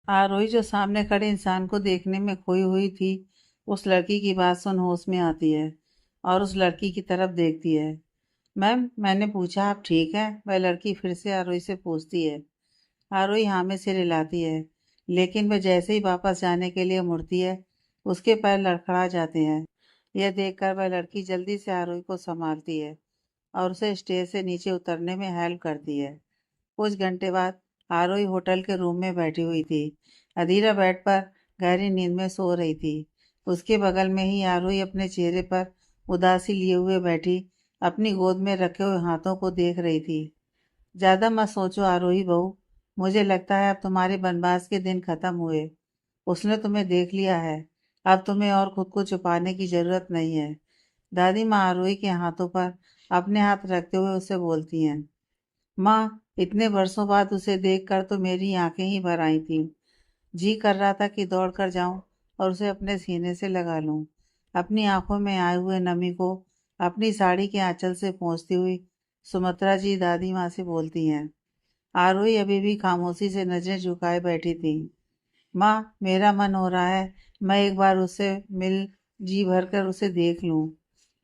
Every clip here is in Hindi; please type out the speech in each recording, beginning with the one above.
आरोही जो सामने खड़े इंसान को देखने में खोई हुई थी, उस लड़की की बात सुन होश में आती है और उस लड़की की तरफ देखती है। मैम, मैंने पूछा आप ठीक है? वह लड़की फिर से आरोही से पूछती है। आरोही हाँ में सिर हिलाती है, लेकिन वह जैसे ही वापस जाने के लिए मुड़ती है, उसके पैर लड़खड़ा जाते हैं। यह देखकर वह लड़की जल्दी से आरोही को संभालती है और उसे स्टेज से नीचे उतरने में हेल्प करती है। कुछ घंटे बाद आरोही होटल के रूम में बैठी हुई थी। अधीरा बेड पर गहरी नींद में सो रही थी। उसके बगल में ही आरोही अपने चेहरे पर उदासी लिए हुए बैठी अपनी गोद में रखे हुए हाथों को देख रही थी। ज्यादा मत सोचो आरोही बहू, मुझे लगता है अब तुम्हारे बनवास के दिन खत्म हुए। उसने तुम्हें देख लिया है। अब तुम्हें और खुद को छुपाने की जरूरत नहीं है। दादी माँ आरोही के हाथों पर अपने हाथ रखते हुए उसे बोलती हैं। माँ, इतने वर्षों बाद उसे देखकर तो मेरी आंखें ही भर आई थीं। जी कर रहा था कि दौड़ कर जाऊं और उसे अपने सीने से लगा लूं। अपनी आंखों में आए हुए नमी को अपनी साड़ी के आंचल से पोंछती हुई सुमित्रा जी दादी माँ से बोलती हैं। आरोही अभी भी खामोशी से नजरें झुकाए बैठी थी। माँ, मेरा मन हो रहा है मैं एक बार उससे मिल जी भरकर उसे देख लूं,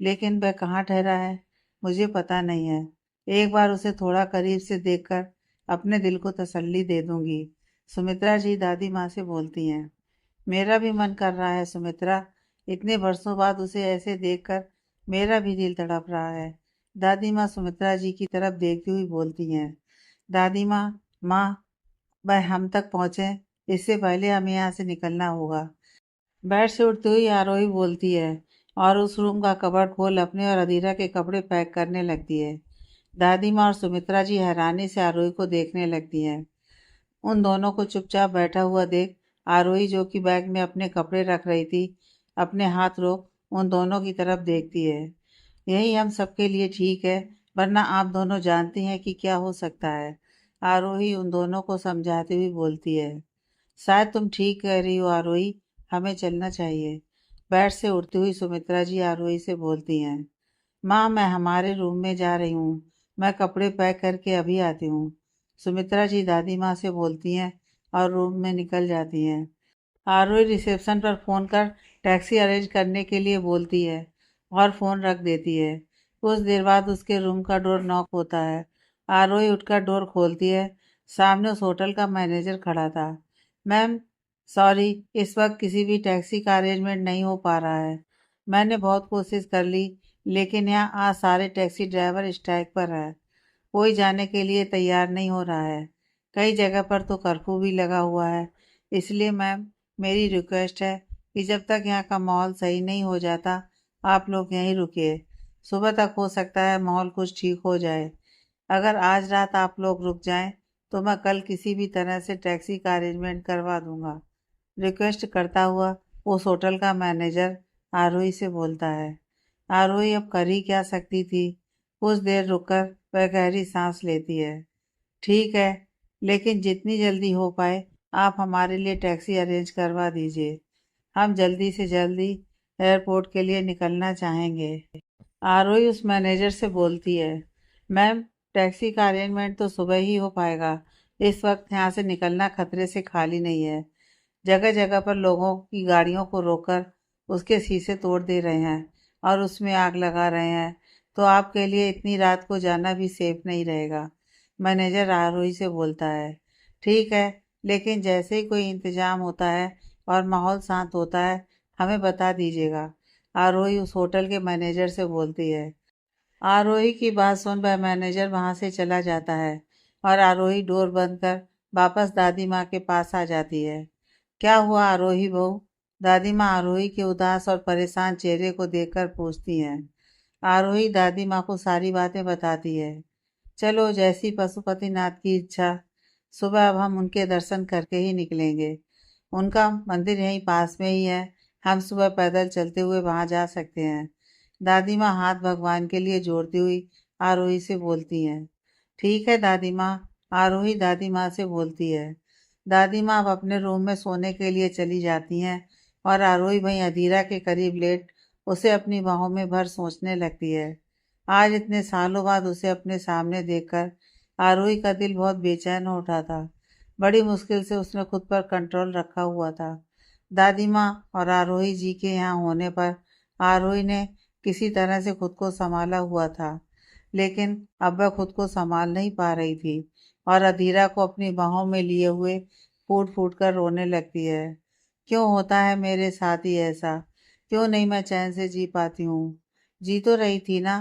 लेकिन वह कहाँ ठहरा है मुझे पता नहीं है। एक बार उसे थोड़ा करीब से देखकर अपने दिल को तसल्ली दे दूंगी। सुमित्रा जी दादी माँ से बोलती हैं। मेरा भी मन कर रहा है सुमित्रा, इतने वर्षों बाद उसे ऐसे देखकर मेरा भी दिल तड़प रहा है। दादी माँ सुमित्रा जी की तरफ देखती हुई बोलती हैं। दादी माँ, माँ, वह हम तक पहुँचे इससे पहले हमें यहाँ से निकलना होगा। बेड से उठती हुई आरोही बोलती है और उस रूम का कबर्ड खोल अपने और अधीरा के कपड़े पैक करने लगती है। दादी माँ और सुमित्रा जी हैरानी से आरोही को देखने लगती हैं। उन दोनों को चुपचाप बैठा हुआ देख आरोही, जो कि बैग में अपने कपड़े रख रही थी, अपने हाथ रोक उन दोनों की तरफ देखती है। यही हम सबके लिए ठीक है, वरना आप दोनों जानती हैं कि क्या हो सकता है। आरोही उन दोनों को समझाती हुई बोलती है। शायद तुम ठीक कह रही हो आरोही, हमें चलना चाहिए। बेड से उठती हुई सुमित्रा जी आरोही से बोलती हैं। माँ, मैं हमारे रूम में जा रही हूँ। मैं कपड़े पैक करके अभी आती हूँ। सुमित्रा जी दादी माँ से बोलती हैं और रूम में निकल जाती हैं। आरोही रिसेप्शन पर फ़ोन कर टैक्सी अरेंज करने के लिए बोलती है और फ़ोन रख देती है। कुछ देर बाद उसके रूम का डोर नॉक होता है। आरोही उठकर डोर खोलती है। सामने उस होटल का मैनेजर खड़ा था। मैम, सॉरी, इस वक्त किसी भी टैक्सी का अरेंजमेंट नहीं हो पा रहा है। मैंने बहुत कोशिश कर ली, लेकिन यहाँ आज सारे टैक्सी ड्राइवर स्ट्राइक पर है। कोई जाने के लिए तैयार नहीं हो रहा है। कई जगह पर तो कर्फ्यू भी लगा हुआ है। इसलिए मैम, मेरी रिक्वेस्ट है कि जब तक यहाँ का माहौल सही नहीं हो जाता, आप लोग यहीं रुकिए। सुबह तक हो सकता है माहौल कुछ ठीक हो जाए। अगर आज रात आप लोग रुक जाएं, तो मैं कल किसी भी तरह से टैक्सी का अरेंजमेंट करवा दूंगा। रिक्वेस्ट करता हुआ उस होटल का मैनेजर आरोही से बोलता है। आरोही अब कर ही क्या सकती थी। कुछ देर रुककर वह गहरी सांस लेती है। ठीक है, लेकिन जितनी जल्दी हो पाए आप हमारे लिए टैक्सी अरेंज करवा दीजिए। हम जल्दी से जल्दी एयरपोर्ट के लिए निकलना चाहेंगे। आरोही उस मैनेजर से बोलती है। मैम, टैक्सी का अरेंजमेंट तो सुबह ही हो पाएगा। इस वक्त यहाँ से निकलना खतरे से खाली नहीं है। जगह जगह पर लोगों की गाड़ियों को रोककर उसके शीशे तोड़ दे रहे हैं और उसमें आग लगा रहे हैं, तो आपके लिए इतनी रात को जाना भी सेफ नहीं रहेगा। मैनेजर आरोही से बोलता है। ठीक है, लेकिन जैसे ही कोई इंतजाम होता है और माहौल शांत होता है, हमें बता दीजिएगा। आरोही उस होटल के मैनेजर से बोलती है। आरोही की बात सुन वह मैनेजर वहां से चला जाता है और आरोही डोर बंद कर वापस दादी माँ के पास आ जाती है। क्या हुआ आरोही बहू? दादी माँ आरोही के उदास और परेशान चेहरे को देखकर पूछती हैं। आरोही दादी माँ को सारी बातें बताती है। चलो, जैसी पशुपतिनाथ की इच्छा। सुबह अब हम उनके दर्शन करके ही निकलेंगे। उनका मंदिर यहीं पास में ही है। हम सुबह पैदल चलते हुए वहां जा सकते हैं। दादी माँ हाथ भगवान के लिए जोड़ती हुई आरोही से बोलती हैं। ठीक है दादी माँ, आरोही दादी माँ से बोलती है। दादी माँ अब अपने रूम में सोने के लिए चली जाती हैं और आरोही वहीं अधीरा के करीब लेट उसे अपनी बाहों में भर सोचने लगती है। आज इतने सालों बाद उसे अपने सामने देखकर आरोही का दिल बहुत बेचैन हो उठा था। बड़ी मुश्किल से उसने खुद पर कंट्रोल रखा हुआ था। दादी माँ और आरोही जी के यहाँ होने पर आरोही ने किसी तरह से खुद को संभाला हुआ था, लेकिन अब वह खुद को संभाल नहीं पा रही थी और अधीरा को अपनी बाहों में लिए हुए फूट फूट कर रोने लगती है। क्यों होता है मेरे साथ ही ऐसा? क्यों नहीं मैं चैन से जी पाती हूँ? जी तो रही थी ना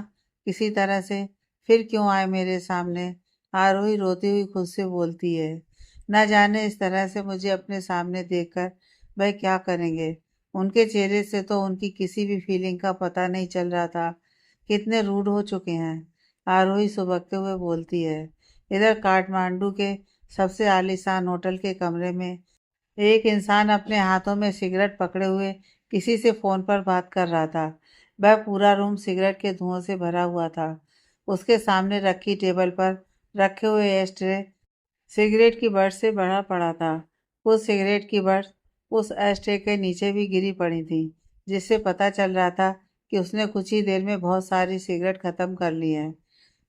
किसी तरह से, फिर क्यों आए मेरे सामने? आरोही रोती हुई खुद से बोलती है। न जाने इस तरह से मुझे अपने सामने देखकर वह क्या करेंगे। उनके चेहरे से तो उनकी किसी भी फीलिंग का पता नहीं चल रहा था। कितने रूड हो चुके हैं। आरोही सुबकते हुए बोलती है। इधर काठमांडू के सबसे आलीशान होटल के कमरे में एक इंसान अपने हाथों में सिगरेट पकड़े हुए किसी से फोन पर बात कर रहा था। वह पूरा रूम सिगरेट के धुआं से भरा हुआ था। उसके सामने रखी टेबल पर रखे हुए एस्ट्रे सिगरेट की बट से भरा पड़ा था। कुछ सिगरेट की बट उस एस्ट्रे के नीचे भी गिरी पड़ी थी, जिससे पता चल रहा था कि उसने कुछ ही देर में बहुत सारी सिगरेट खत्म कर ली है।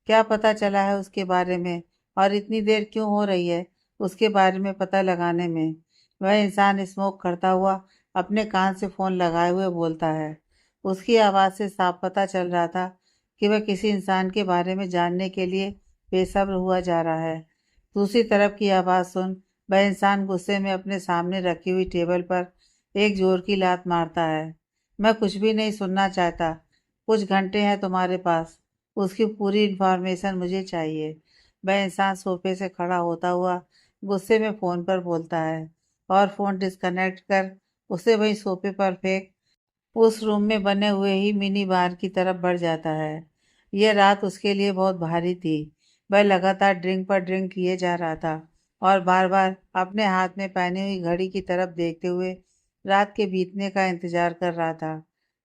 क्या पता चला है उसके बारे में और इतनी देर क्यों हो रही है उसके बारे में पता लगाने में? वह इंसान स्मोक करता हुआ अपने कान से फोन लगाए हुए बोलता है। उसकी आवाज़ से साफ पता चल रहा था कि वह किसी इंसान के बारे में जानने के लिए बेसब्र हुआ जा रहा है। दूसरी तरफ की आवाज़ सुन वह इंसान गुस्से में अपने सामने रखी हुई टेबल पर एक जोर की लात मारता है। मैं कुछ भी नहीं सुनना चाहता। कुछ घंटे हैं तुम्हारे पास। उसकी पूरी इन्फॉर्मेशन मुझे चाहिए। वह इंसान सोफे से खड़ा होता हुआ गुस्से में फ़ोन पर बोलता है और फ़ोन डिस्कनेक्ट कर उसे वहीं सोफे पर फेंक उस रूम में बने हुए ही मिनी बार की तरफ बढ़ जाता है। यह रात उसके लिए बहुत भारी थी। वह लगातार ड्रिंक पर ड्रिंक किए जा रहा था और बार बार अपने हाथ में पहनी हुई घड़ी की तरफ देखते हुए रात के बीतने का इंतजार कर रहा था।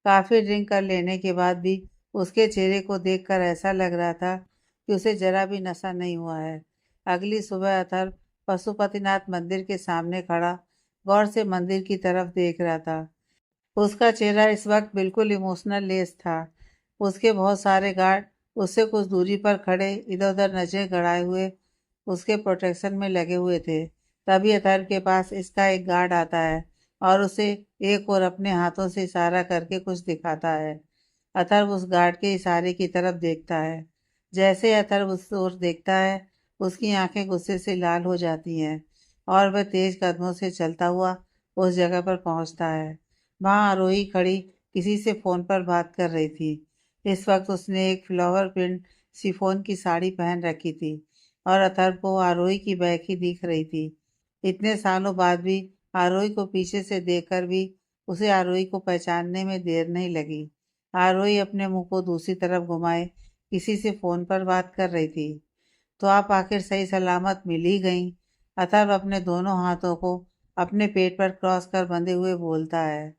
काफ़ी ड्रिंक कर लेने के बाद भी उसके चेहरे को देखकर ऐसा लग रहा था कि उसे जरा भी नशा नहीं हुआ है। अगली सुबह अथर्व पशुपतिनाथ मंदिर के सामने खड़ा गौर से मंदिर की तरफ देख रहा था। उसका चेहरा इस वक्त बिल्कुल इमोशनल लेस था। उसके बहुत सारे गार्ड उससे कुछ दूरी पर खड़े इधर उधर नजरें गड़ाए हुए उसके प्रोटेक्शन में लगे हुए थे। तभी अथर्व के पास इसका एक गार्ड आता है और उसे एक और अपने हाथों से इशारा करके कुछ दिखाता है। अथर्व उस गार्ड के इशारे की तरफ देखता है। जैसे अथर्व उस ओर देखता है, उसकी आंखें गुस्से से लाल हो जाती हैं और वह तेज कदमों से चलता हुआ उस जगह पर पहुंचता है। वहां आरोही खड़ी किसी से फोन पर बात कर रही थी। इस वक्त उसने एक फ्लावर प्रिंट शिफॉन की साड़ी पहन रखी थी और अथर्व को आरोही की बैग ही दिख रही थी। इतने सालों बाद भी आरोही को पीछे से देखकर भी उसे आरोही को पहचानने में देर नहीं लगी। आरोही अपने मुंह को दूसरी तरफ घुमाए किसी से फोन पर बात कर रही थी। तो आप आखिर सही सलामत मिल ही गईं। अथर्व अपने दोनों हाथों को अपने पेट पर क्रॉस कर बंधे हुए बोलता है।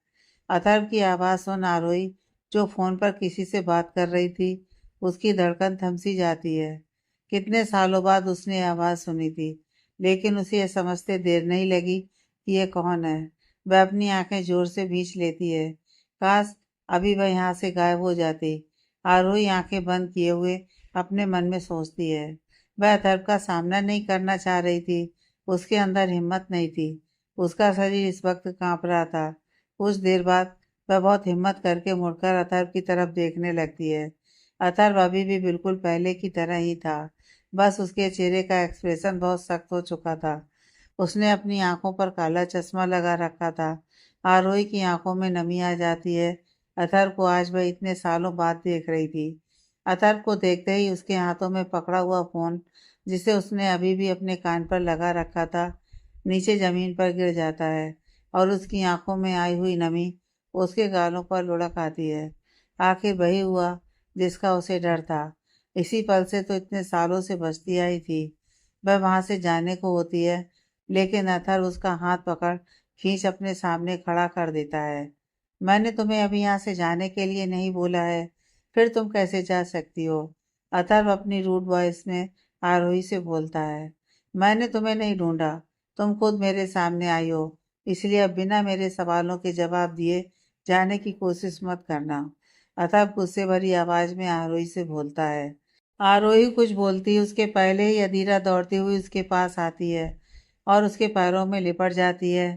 अथर्व की आवाज़ सुन आरोही, जो फोन पर किसी से बात कर रही थी, उसकी धड़कन थमसी जाती है। कितने सालों बाद उसने आवाज़ सुनी थी, लेकिन उसे यह समझते देर नहीं लगी कि यह कौन है। वह अपनी आंखें जोर से भींच लेती है। काश अभी वह यहाँ से गायब हो जाती। आरोही आंखें बंद किए हुए अपने मन में सोचती है। वह अथर्व का सामना नहीं करना चाह रही थी। उसके अंदर हिम्मत नहीं थी। उसका शरीर इस वक्त कांप रहा था। कुछ देर बाद वह बहुत हिम्मत करके मुड़कर अथर्व की तरफ देखने लगती है। अथर्व अभी भी बिल्कुल पहले की तरह ही था, बस उसके चेहरे का एक्सप्रेशन बहुत सख्त हो चुका था। उसने अपनी आंखों पर काला चश्मा लगा रखा था। आरोही की आंखों में नमी आ जाती है। अथर्व को आज वह इतने सालों बाद देख रही थी। अथर्व को देखते ही उसके हाथों में पकड़ा हुआ फोन, जिसे उसने अभी भी अपने कान पर लगा रखा था, नीचे जमीन पर गिर जाता है और उसकी आंखों में आई हुई नमी उसके गालों पर लुढ़क आती है। आखिर वही हुआ जिसका उसे डर था। इसी पल से तो इतने सालों से बचती आई थी। वह वहां से जाने को होती है, लेकिन अथर्व उसका हाथ पकड़ खींच अपने सामने खड़ा कर देता है। मैंने तुम्हें अभी यहाँ से जाने के लिए नहीं बोला है, फिर तुम कैसे जा सकती हो? अथर्व अपनी रूड वॉइस में आरोही से बोलता है। मैंने तुम्हें नहीं ढूंढा, तुम खुद मेरे सामने आई हो, इसलिए अब बिना मेरे सवालों के जवाब दिए जाने की कोशिश मत करना। अथर्व गुस्से भरी आवाज में आरोही से बोलता है। आरोही कुछ बोलती है उसके पहले ही अधीरा दौड़ती हुई उसके पास आती है और उसके पैरों में लिपट जाती है।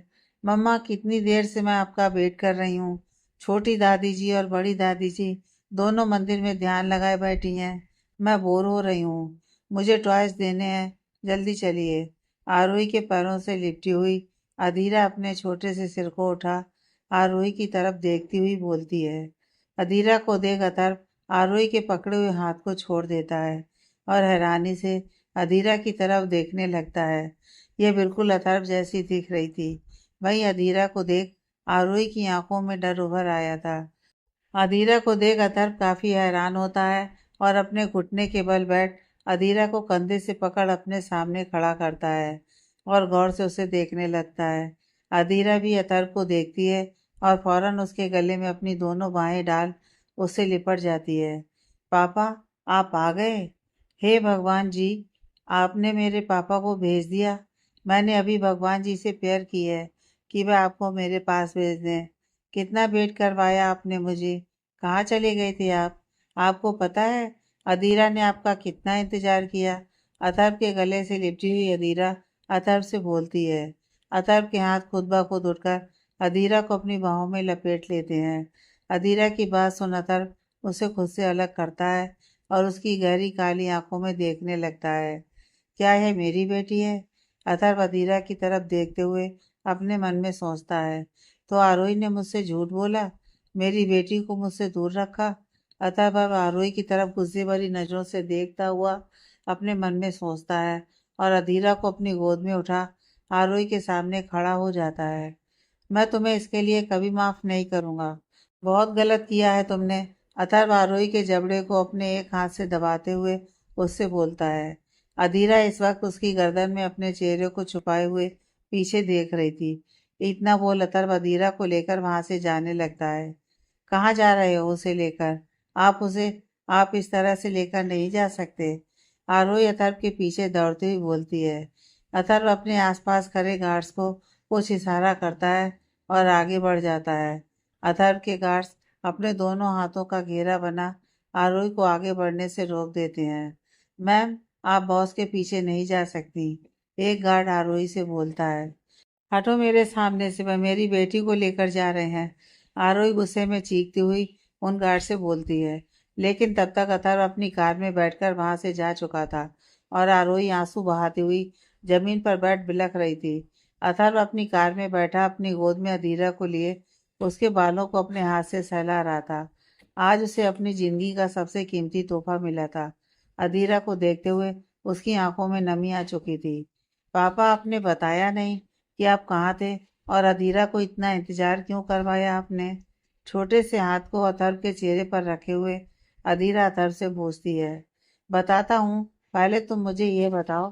मम्मा, कितनी देर से मैं आपका वेट कर रही हूँ। छोटी दादी जी और बड़ी दादी जी दोनों मंदिर में ध्यान लगाए बैठी हैं। मैं बोर हो रही हूँ। मुझे टॉयज देने हैं। जल्दी चलिए। आरोही के पैरों से लिपटी हुई अधीरा अपने छोटे से सिर को उठा आरोही की तरफ देखती हुई बोलती है। अधीरा को देख अथर्व आरोही के पकड़े हुए हाथ को छोड़ देता है और हैरानी से अधीरा की तरफ देखने लगता है। यह बिल्कुल अथर्व जैसी दिख रही थी। वहीं अधीरा को देख आरोही की आंखों में डर उभर आया था। अधीरा को देख अथर्व काफी हैरान होता है और अपने घुटने के बल बैठ अधीरा को कंधे से पकड़ अपने सामने खड़ा करता है और गौर से उसे देखने लगता है। अधीरा भी अथर्व को देखती है और फौरन उसके गले में अपनी दोनों बाहें डाल उससे लिपट जाती है। पापा, आप आ गए। हे भगवान जी, आपने मेरे पापा को भेज दिया। मैंने अभी भगवान जी से प्रेयर की है कि वह आपको मेरे पास भेज दें। कितना वेट करवाया आपने मुझे। कहाँ चले गए थे आप। आपको पता है अधीरा ने आपका कितना इंतजार किया। अथर्व के गले से लिपटी हुई अधीरा अथर्व से बोलती है। अथर्व के हाथ खुद ब खुद उठकर अधीरा को अपनी बाहों में लपेट लेते हैं। अधीरा की बात सुन अथर्व उसे खुद से अलग करता है और उसकी गहरी काली आंखों में देखने लगता है। क्या यह मेरी बेटी है। अथर्व अधीरा की तरफ देखते हुए अपने मन में सोचता है। तो आरोही ने मुझसे झूठ बोला, मेरी बेटी को मुझसे दूर रखा। अतः वह आरोही की तरफ गुस्से भरी नजरों से देखता हुआ अपने मन में सोचता है और अधीरा को अपनी गोद में उठा आरोही के सामने खड़ा हो जाता है। मैं तुम्हें इसके लिए कभी माफ नहीं करूंगा। बहुत गलत किया है तुमने। अथर्व आरोही के जबड़े को अपने एक हाथ से दबाते हुए उससे बोलता है। अधीरा इस वक्त उसकी गर्दन में अपने चेहरे को छुपाए हुए पीछे देख रही थी। इतना बोल अथर्व अधीरा को लेकर वहां से जाने लगता है। कहाँ जा रहे हो उसे लेकर। आप इस तरह से लेकर नहीं जा सकते। आरोही अथर्व के पीछे दौड़ती हुई बोलती है। अथर्व अपने आसपास खड़े गार्ड्स को कुछ इशारा करता है और आगे बढ़ जाता है। अथर्व के गार्ड्स अपने दोनों हाथों का घेरा बना आरोही को आगे बढ़ने से रोक देते हैं। मैम, आप बॉस के पीछे नहीं जा सकती। एक गार्ड आरोही से बोलता है। हटो मेरे सामने से, वह मेरी बेटी को लेकर जा रहे हैं। आरोही गुस्से में चीखती हुई उन गार्ड से बोलती है। लेकिन तब तक अथर्व अपनी कार में बैठकर वहां से जा चुका था और आरोही आंसू बहाती हुई जमीन पर बैठ बिलख रही थी। अथर्व अपनी कार में बैठा अपनी गोद में अधीरा को लिए उसके बालों को अपने हाथ से सहला रहा था। आज उसे अपनी जिंदगी का सबसे कीमती तोहफा मिला था। अधीरा को देखते हुए उसकी आंखों में नमी आ चुकी थी। पापा, आपने बताया नहीं कि आप कहाँ थे और अधीरा को इतना इंतजार क्यों करवाया आपने। छोटे से हाथ को अथर्व के चेहरे पर रखे हुए अधीरा अथर्व से पूछती है। बताता हूँ, पहले तुम मुझे ये बताओ,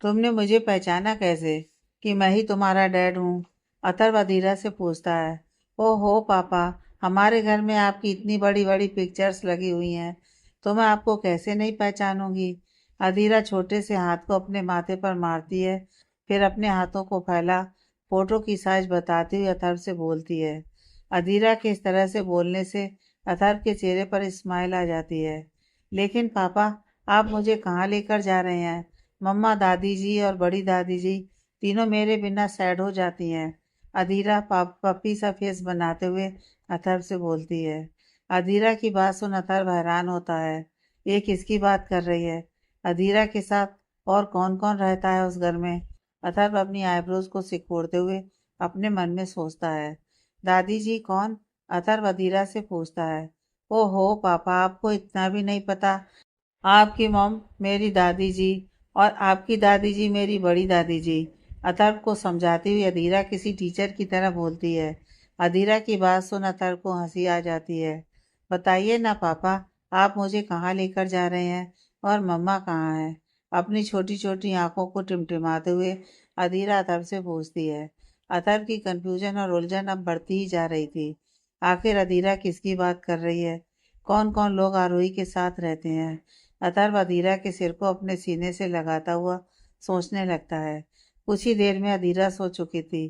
तुमने मुझे पहचाना कैसे कि मैं ही तुम्हारा डैड हूँ। अथर्व अधीरा से पूछता है। ओहो पापा, हमारे घर में आपकी इतनी बड़ी बड़ी पिक्चर्स लगी हुई हैं, तो मैं आपको कैसे नहीं पहचानूंगी। अधीरा छोटे से हाथ को अपने माथे पर मारती है, फिर अपने हाथों को फैला फोटो की साइज बताती हुई अथर्व से बोलती है। अधीरा के इस तरह से बोलने से अथर्व के चेहरे पर स्माइल आ जाती है। लेकिन पापा, आप मुझे कहाँ लेकर जा रहे हैं। मम्मा, दादी जी और बड़ी दादी जी तीनों मेरे बिना सैड हो जाती हैं। अधीरा पप्पी सा फेस बनाते हुए अथर्व से बोलती है। अधीरा की बात सुन अथर्व हैरान होता है। ये किसकी बात कर रही है। अधीरा के साथ और कौन कौन रहता है उस घर में। अथर्व अपनी आईब्रोज को सिकोड़ते हुए अपने मन में सोचता है। दादी जी कौन। अथर्व अधीरा से पूछता है। ओहो पापा, आपको इतना भी नहीं पता। आपकी मॉम मेरी दादी जी और आपकी दादी जी मेरी बड़ी दादी जी। अथर्व को समझाती हुई अधीरा किसी टीचर की तरह बोलती है। अधीरा की बात सुन अथर्व को हंसी आ जाती है। बताइए ना पापा, आप मुझे कहाँ लेकर जा रहे हैं और मम्मा कहाँ है। अपनी छोटी छोटी आंखों को टिमटिमाते हुए अधीरा अथर्व से पूछती है। अथर्व की कंफ्यूजन और उलझन अब बढ़ती ही जा रही थी। आखिर अधीरा किसकी बात कर रही है। कौन कौन लोग आरोही के साथ रहते हैं। अथर्व अधीरा के सिर को अपने सीने से लगाता हुआ सोचने लगता है। कुछ ही देर में अधीरा सो चुकी थी।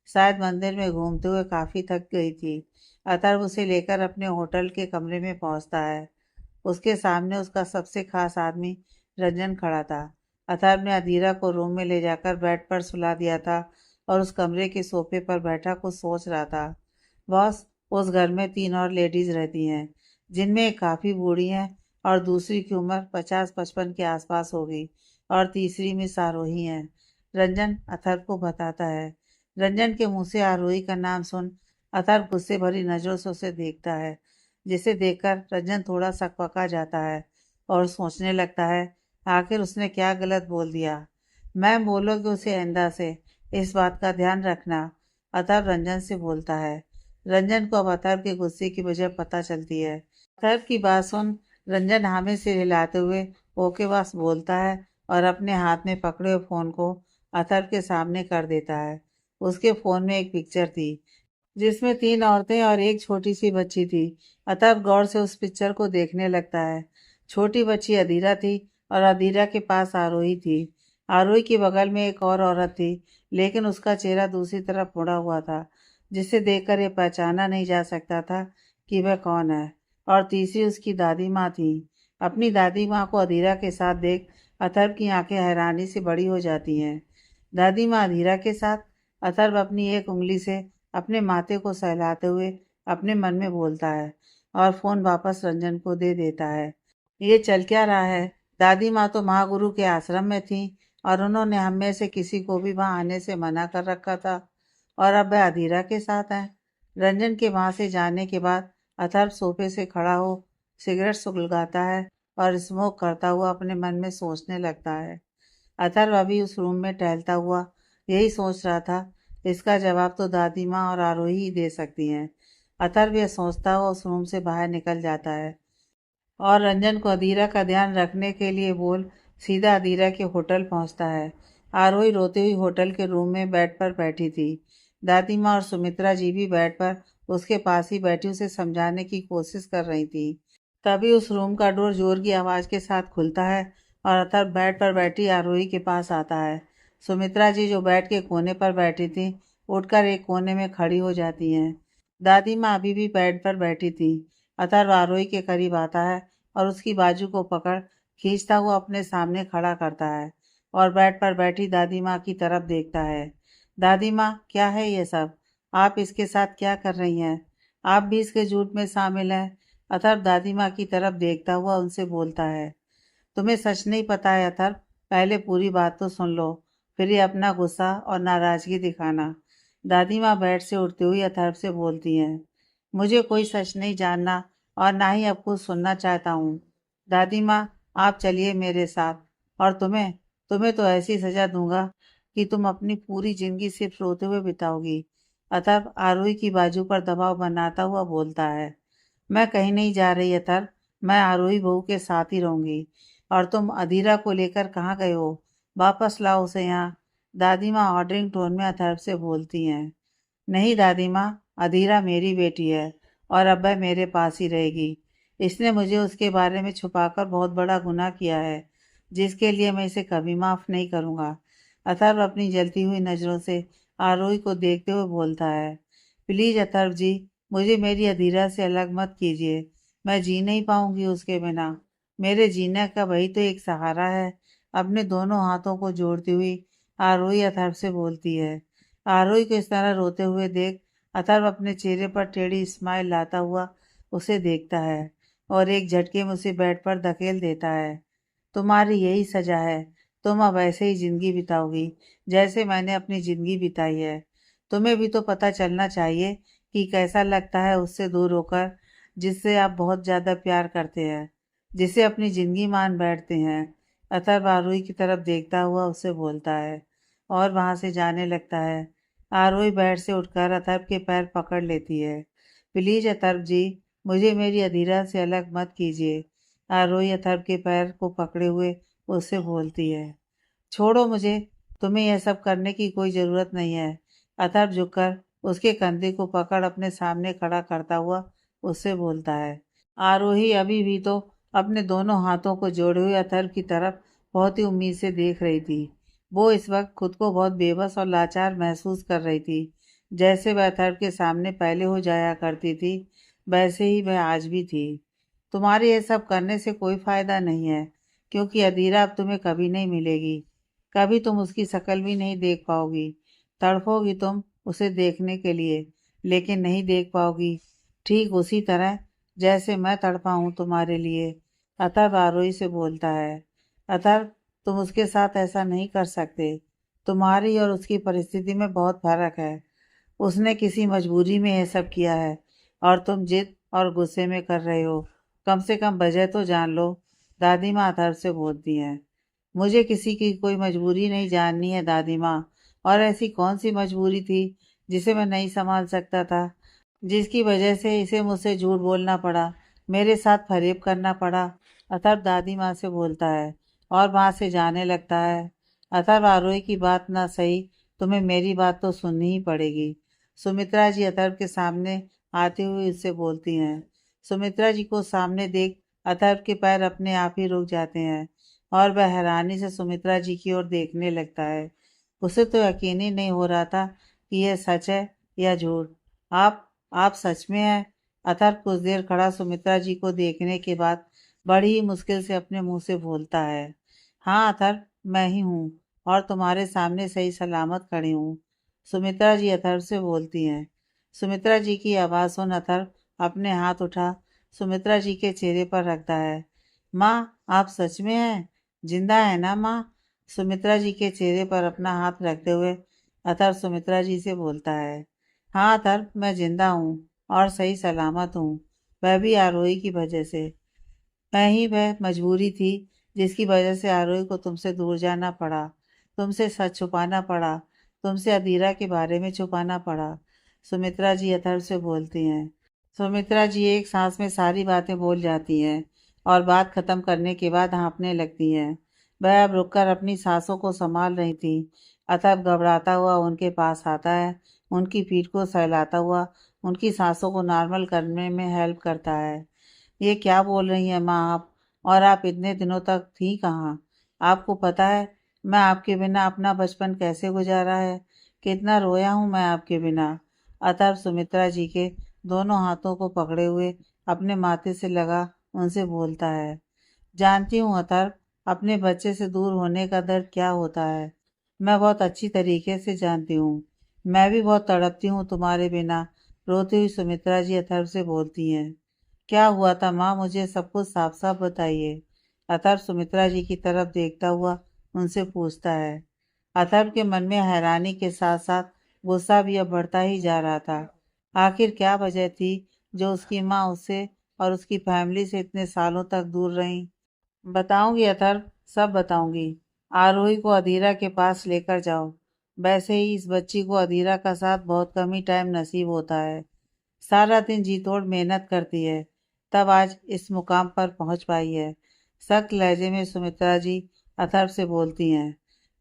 शायद मंदिर में घूमते हुए काफी थक गई थी। अथर्व उसे लेकर अपने होटल के कमरे में पहुंचता है। उसके सामने उसका सबसे खास आदमी रंजन खड़ा था। अथर्व ने अधीरा को रूम में ले जाकर बेड पर सुला दिया था और उस कमरे के सोफे पर बैठा कुछ सोच रहा था। बॉस, उस घर में 3 और लेडीज रहती हैं, जिनमें एक काफ़ी बूढ़ी हैं और दूसरी की उम्र 50-55 के आसपास होगी और तीसरी मिस आरोही हैं। रंजन अथर्व को बताता है। रंजन के मुंह से आरोही का नाम सुन अथर्व गुस्से भरी नजरों से उसे देखता है, जिसे देखकर रंजन थोड़ा सकपका जाता है और सोचने लगता है आखिर उसने क्या गलत बोल दिया। मैम बोलोगे उसे आइंदा से इस बात का ध्यान रखना, अथर्व रंजन से बोलता है। रंजन को अब अथर्व के गुस्से की वजह पता चलती है। अथर्व की बात सुन रंजन हामी से हिलाते हुए ओके बस बोलता है और अपने हाथ में पकड़े हुए फ़ोन को अथर्व के सामने कर देता है। उसके फ़ोन में एक पिक्चर थी, जिसमें 3 औरतें और एक छोटी सी बच्ची थी। अतः गौर से उस पिक्चर को देखने लगता है। छोटी बच्ची अधीरा थी और अधीरा के पास आरोही थी। आरोही के बगल में एक और औरत थी, लेकिन उसका चेहरा दूसरी तरफ मुड़ा हुआ था, जिसे देखकर यह पहचाना नहीं जा सकता था कि वह कौन है। और तीसरी उसकी दादी माँ थी। अपनी दादी माँ को अधीरा के साथ देख अथर्व की आंखें हैरानी से बड़ी हो जाती हैं। दादी माँ अधीरा के साथ? अथर्व अपनी एक उंगली से अपने माथे को सहलाते हुए अपने मन में बोलता है और फोन वापस रंजन को दे देता है। ये चल क्या रहा है? दादी माँ तो महागुरु के आश्रम में थी और उन्होंने हम में से किसी को भी वहां आने से मना कर रखा था, और अब वह अधीरा के साथ है। रंजन के वहां से जाने के बाद अथर्व सोफे से खड़ा हो सिगरेट सुलगाता है और स्मोक करता हुआ अपने मन में सोचने लगता है। अथर्व अभी उस रूम में टहलता हुआ यही सोच रहा था। इसका जवाब तो दादी माँ और आरोही ही दे सकती हैं। अथर्व यह सोचता हुआ उस रूम से बाहर निकल जाता है और रंजन को अधीरा का ध्यान रखने के लिए बोल सीधा अधीरा के होटल पहुंचता है। आरोही रोती हुई होटल के रूम में बेड पर बैठी थी। दादी माँ और सुमित्रा जी भी बेड पर उसके पास ही बैठी उसे समझाने की कोशिश कर रही थी। तभी उस रूम का डोर जोर की आवाज़ के साथ खुलता है और अथर्व बेड पर बैठी आरोही के पास आता है। सुमित्रा जी, जो बेड के कोने पर बैठी थी, उठकर एक कोने में खड़ी हो जाती हैं। दादी माँ अभी भी बेड पर बैठी थी। अथर्व आरोही के करीब आता है और उसकी बाजू को पकड़ खींचता हुआ अपने सामने खड़ा करता है और बेड पर बैठी दादी माँ की तरफ देखता है। दादी माँ, क्या है ये सब? आप इसके साथ क्या कर रही हैं? आप भी इसके झूठ में शामिल हैं? अथर्व दादी माँ की तरफ देखता हुआ उनसे बोलता है। तुम्हें सच नहीं पता है अथर्व, पहले पूरी बात तो सुन लो, फिर ये अपना गुस्सा और नाराजगी दिखाना। दादी माँ बेड से उठती हुई अथर्व से बोलती हैं। मुझे कोई सच नहीं जानना और ना ही अब कुछ सुनना चाहता हूँ। दादी माँ, आप चलिए मेरे साथ और तुम्हें तुम्हें तो ऐसी सजा दूंगा कि तुम अपनी पूरी जिंदगी सिर्फ रोते हुए बिताओगी। अथर्व आरोही की बाजू पर दबाव बनाता हुआ बोलता है। मैं कहीं नहीं जा रही अथर्व, मैं आरोही बहू के साथ ही रहूंगी। और तुम अधीरा को लेकर कहाँ गए हो? वापस लाओ उसे यहाँ। दादी माँ ऑर्डरिंग टोन में अथर्व से बोलती हैं। नहीं दादी माँ, अधीरा मेरी बेटी है और अब वह मेरे पास ही रहेगी। इसने मुझे उसके बारे में छुपाकर बहुत बड़ा गुनाह किया है, जिसके लिए मैं इसे कभी माफ़ नहीं करूँगा। अथर्व अपनी जलती हुई नज़रों से आरोही को देखते हुए बोलता है। प्लीज़ अथर्व जी, मुझे मेरी अधीरा से अलग मत कीजिए। मैं जी नहीं पाऊंगी उसके बिना। मेरे जीने का वही तो एक सहारा है। अपने दोनों हाथों को जोड़ती हुई आरोही अथर्व से बोलती है। आरोही को इस तरह रोते हुए देख अथर्व अपने चेहरे पर टेढ़ी स्माइल लाता हुआ उसे देखता है और एक झटके में उसे बेड पर धकेल देता है। तुम्हारी यही सजा है। तुम अब ऐसे ही जिंदगी बिताओगी जैसे मैंने अपनी जिंदगी बिताई है। तुम्हें भी तो पता चलना चाहिए कि कैसा लगता है उससे दूर होकर, जिससे आप बहुत ज़्यादा प्यार करते हैं, जिसे अपनी जिंदगी मान बैठते हैं। अथर्व आरोही की तरफ देखता हुआ उससे बोलता है और वहां से जाने लगता है। आरोही बेड से उठकर अथर्व के पैर पकड़ लेती है। प्लीज अथर्व जी, मुझे मेरी अधीरा से अलग मत कीजिए। आरोही अथर्व के पैर को पकड़े हुए उससे बोलती है। छोड़ो मुझे, तुम्हें यह सब करने की कोई ज़रूरत नहीं है। अथर्व झुककर उसके कंधे को पकड़ अपने सामने खड़ा करता हुआ उससे बोलता है। आरोही अभी भी तो अपने दोनों हाथों को जोड़े हुए अथर्व की तरफ बहुत ही उम्मीद से देख रही थी। वो इस वक्त खुद को बहुत बेबस और लाचार महसूस कर रही थी। जैसे वह अथर्व के सामने पहले हो जाया करती थी, वैसे ही वह आज भी थी। तुम्हारे ये सब करने से कोई फायदा नहीं है। क्योंकि अधीरा अब तुम्हें कभी नहीं मिलेगी। कभी तुम उसकी शक्ल भी नहीं देख पाओगी। तड़पोगी तुम उसे देखने के लिए, लेकिन नहीं देख पाओगी। ठीक उसी तरह जैसे मैं तड़पा हूँ तुम्हारे लिए। अतर्व आरोही से बोलता है। अतर्व, तुम उसके साथ ऐसा नहीं कर सकते। तुम्हारी और उसकी परिस्थिति में बहुत फर्क है। उसने किसी मजबूरी में यह सब किया है और तुम जिद और गुस्से में कर रहे हो। कम से कम वजह तो जान लो। दादी माँ अथर्व से बोलती हैं। मुझे किसी की कोई मजबूरी नहीं जाननी है दादी माँ। और ऐसी कौन सी मजबूरी थी जिसे मैं नहीं संभाल सकता था, जिसकी वजह से इसे मुझसे झूठ बोलना पड़ा, मेरे साथ फरेब करना पड़ा। अथर्व दादी माँ से बोलता है और वहाँ से जाने लगता है। अथर्व, आरोही की बात ना सही, तुम्हें मेरी बात तो सुननी ही पड़ेगी। सुमित्रा जी अथर्व के सामने आते हुए उससे बोलती हैं। सुमित्रा जी को सामने देख अथर्व के पैर अपने आप ही रुक जाते हैं और वह हैरानी से सुमित्रा जी की ओर देखने लगता है। उसे तो यकीन ही नहीं हो रहा था कि यह सच है या झूठ। आप सच में हैं? अथर्व कुछ देर खड़ा सुमित्रा जी को देखने के बाद बड़ी ही मुश्किल से अपने मुंह से बोलता है। हाँ अथर्व, मैं ही हूँ और तुम्हारे सामने सही सलामत खड़ी हूँ। सुमित्रा जी अथर्व से बोलती हैं। सुमित्रा जी की आवाज़ सुन अथर्व अपने हाथ उठा सुमित्रा जी के चेहरे पर रखता है। माँ, आप सच में हैं? जिंदा है ना माँ? सुमित्रा जी के चेहरे पर अपना हाथ रखते हुए अथर्व सुमित्रा जी से बोलता है। हाँ अथर्व, मैं जिंदा हूँ और सही सलामत हूँ। वह भी आरोही की वजह से। मैं ही वह मजबूरी थी जिसकी वजह से आरोही को तुमसे दूर जाना पड़ा, तुमसे सच छुपाना पड़ा, तुमसे अधीरा के बारे में छुपाना पड़ा। सुमित्रा जी अथर्व से बोलती हैं। सुमित्रा जी एक सांस में सारी बातें बोल जाती हैं और बात खत्म करने के बाद हाँफने लगती हैं। वह अब रुककर अपनी सांसों को संभाल रही थी। अथर्व घबराता हुआ उनके पास आता है, उनकी पीठ को सहलाता हुआ उनकी सांसों को नॉर्मल करने में हेल्प करता है। ये क्या बोल रही हैं माँ आप? और आप इतने दिनों तक थी कहाँ? आपको पता है मैं आपके बिना अपना बचपन कैसे गुजारा है? कितना रोया हूँ मैं आपके बिना। अतः सुमित्रा जी के दोनों हाथों को पकड़े हुए अपने माथे से लगा उनसे बोलता है। जानती हूँ अतर्व, अपने बच्चे से दूर होने का दर्द क्या होता है। मैं बहुत अच्छी तरीके से जानती हूँ। मैं भी बहुत तड़पती हूँ तुम्हारे बिना। रोती हुई सुमित्रा जी अथर्व से बोलती हैं। क्या हुआ था माँ, मुझे सब कुछ साफ साफ बताइए। अथर्व सुमित्रा जी की तरफ देखता हुआ उनसे पूछता है। अथर्व के मन में हैरानी के साथ साथ गुस्सा भी अब बढ़ता ही जा रहा था। आखिर क्या वजह थी जो उसकी माँ उससे और उसकी फैमिली से इतने सालों तक दूर रही? बताऊंगी अथर्व, सब बताऊंगी। आरोही को अधीरा के पास लेकर जाओ। वैसे ही इस बच्ची को अधीरा का साथ बहुत कम ही टाइम नसीब होता है। सारा दिन जी तोड़ मेहनत करती है, तब आज इस मुकाम पर पहुंच पाई है। सख्त लहजे में सुमित्रा जी अथर्व से बोलती हैं।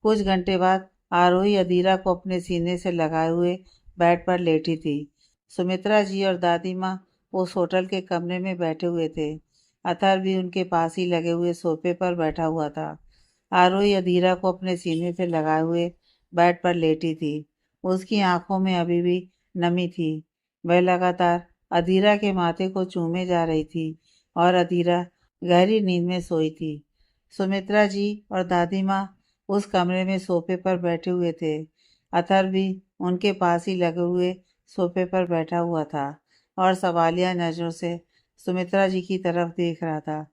कुछ घंटे बाद आरोही अधीरा को अपने सीने से लगाए हुए बेड पर लेटी थी। सुमित्रा जी और दादी माँ उस होटल के कमरे में बैठे हुए थे। अथर्व भी उनके पास ही लगे हुए सोफे पर बैठा हुआ था। आरोही अधीरा को अपने सीने से लगाए हुए बेड पर लेटी थी। उसकी आंखों में अभी भी नमी थी। वह लगातार अधीरा के माथे को चूमे जा रही थी और अधीरा गहरी नींद में सोई थी। सुमित्रा जी और दादी माँ उस कमरे में सोफे पर बैठे हुए थे। अथर्व भी उनके पास ही लगे हुए सोफे पर बैठा हुआ था और सवालिया नजरों से सुमित्रा जी की तरफ देख रहा था।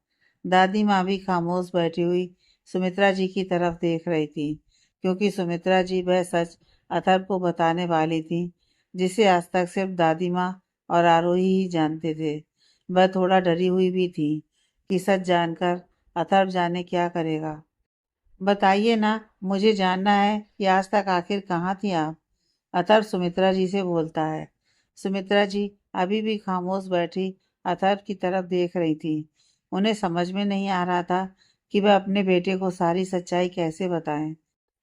दादी माँ भी खामोश बैठी हुई सुमित्रा जी की तरफ देख रही थी, क्योंकि सुमित्रा जी वह सच अथर्व को बताने वाली थी जिसे आज तक सिर्फ दादी माँ और आरोही ही जानते थे। वह थोड़ा डरी हुई भी थी कि सच जानकर अथर्व जाने क्या करेगा। बताइए ना, मुझे जानना है कि आज तक आखिर कहाँ थी आप? अथर्व सुमित्रा जी से बोलता है। सुमित्रा जी अभी भी खामोश बैठी अथर्व की तरफ देख रही थी। उन्हें समझ में नहीं आ रहा था कि वह अपने बेटे को सारी सच्चाई कैसे बताएं।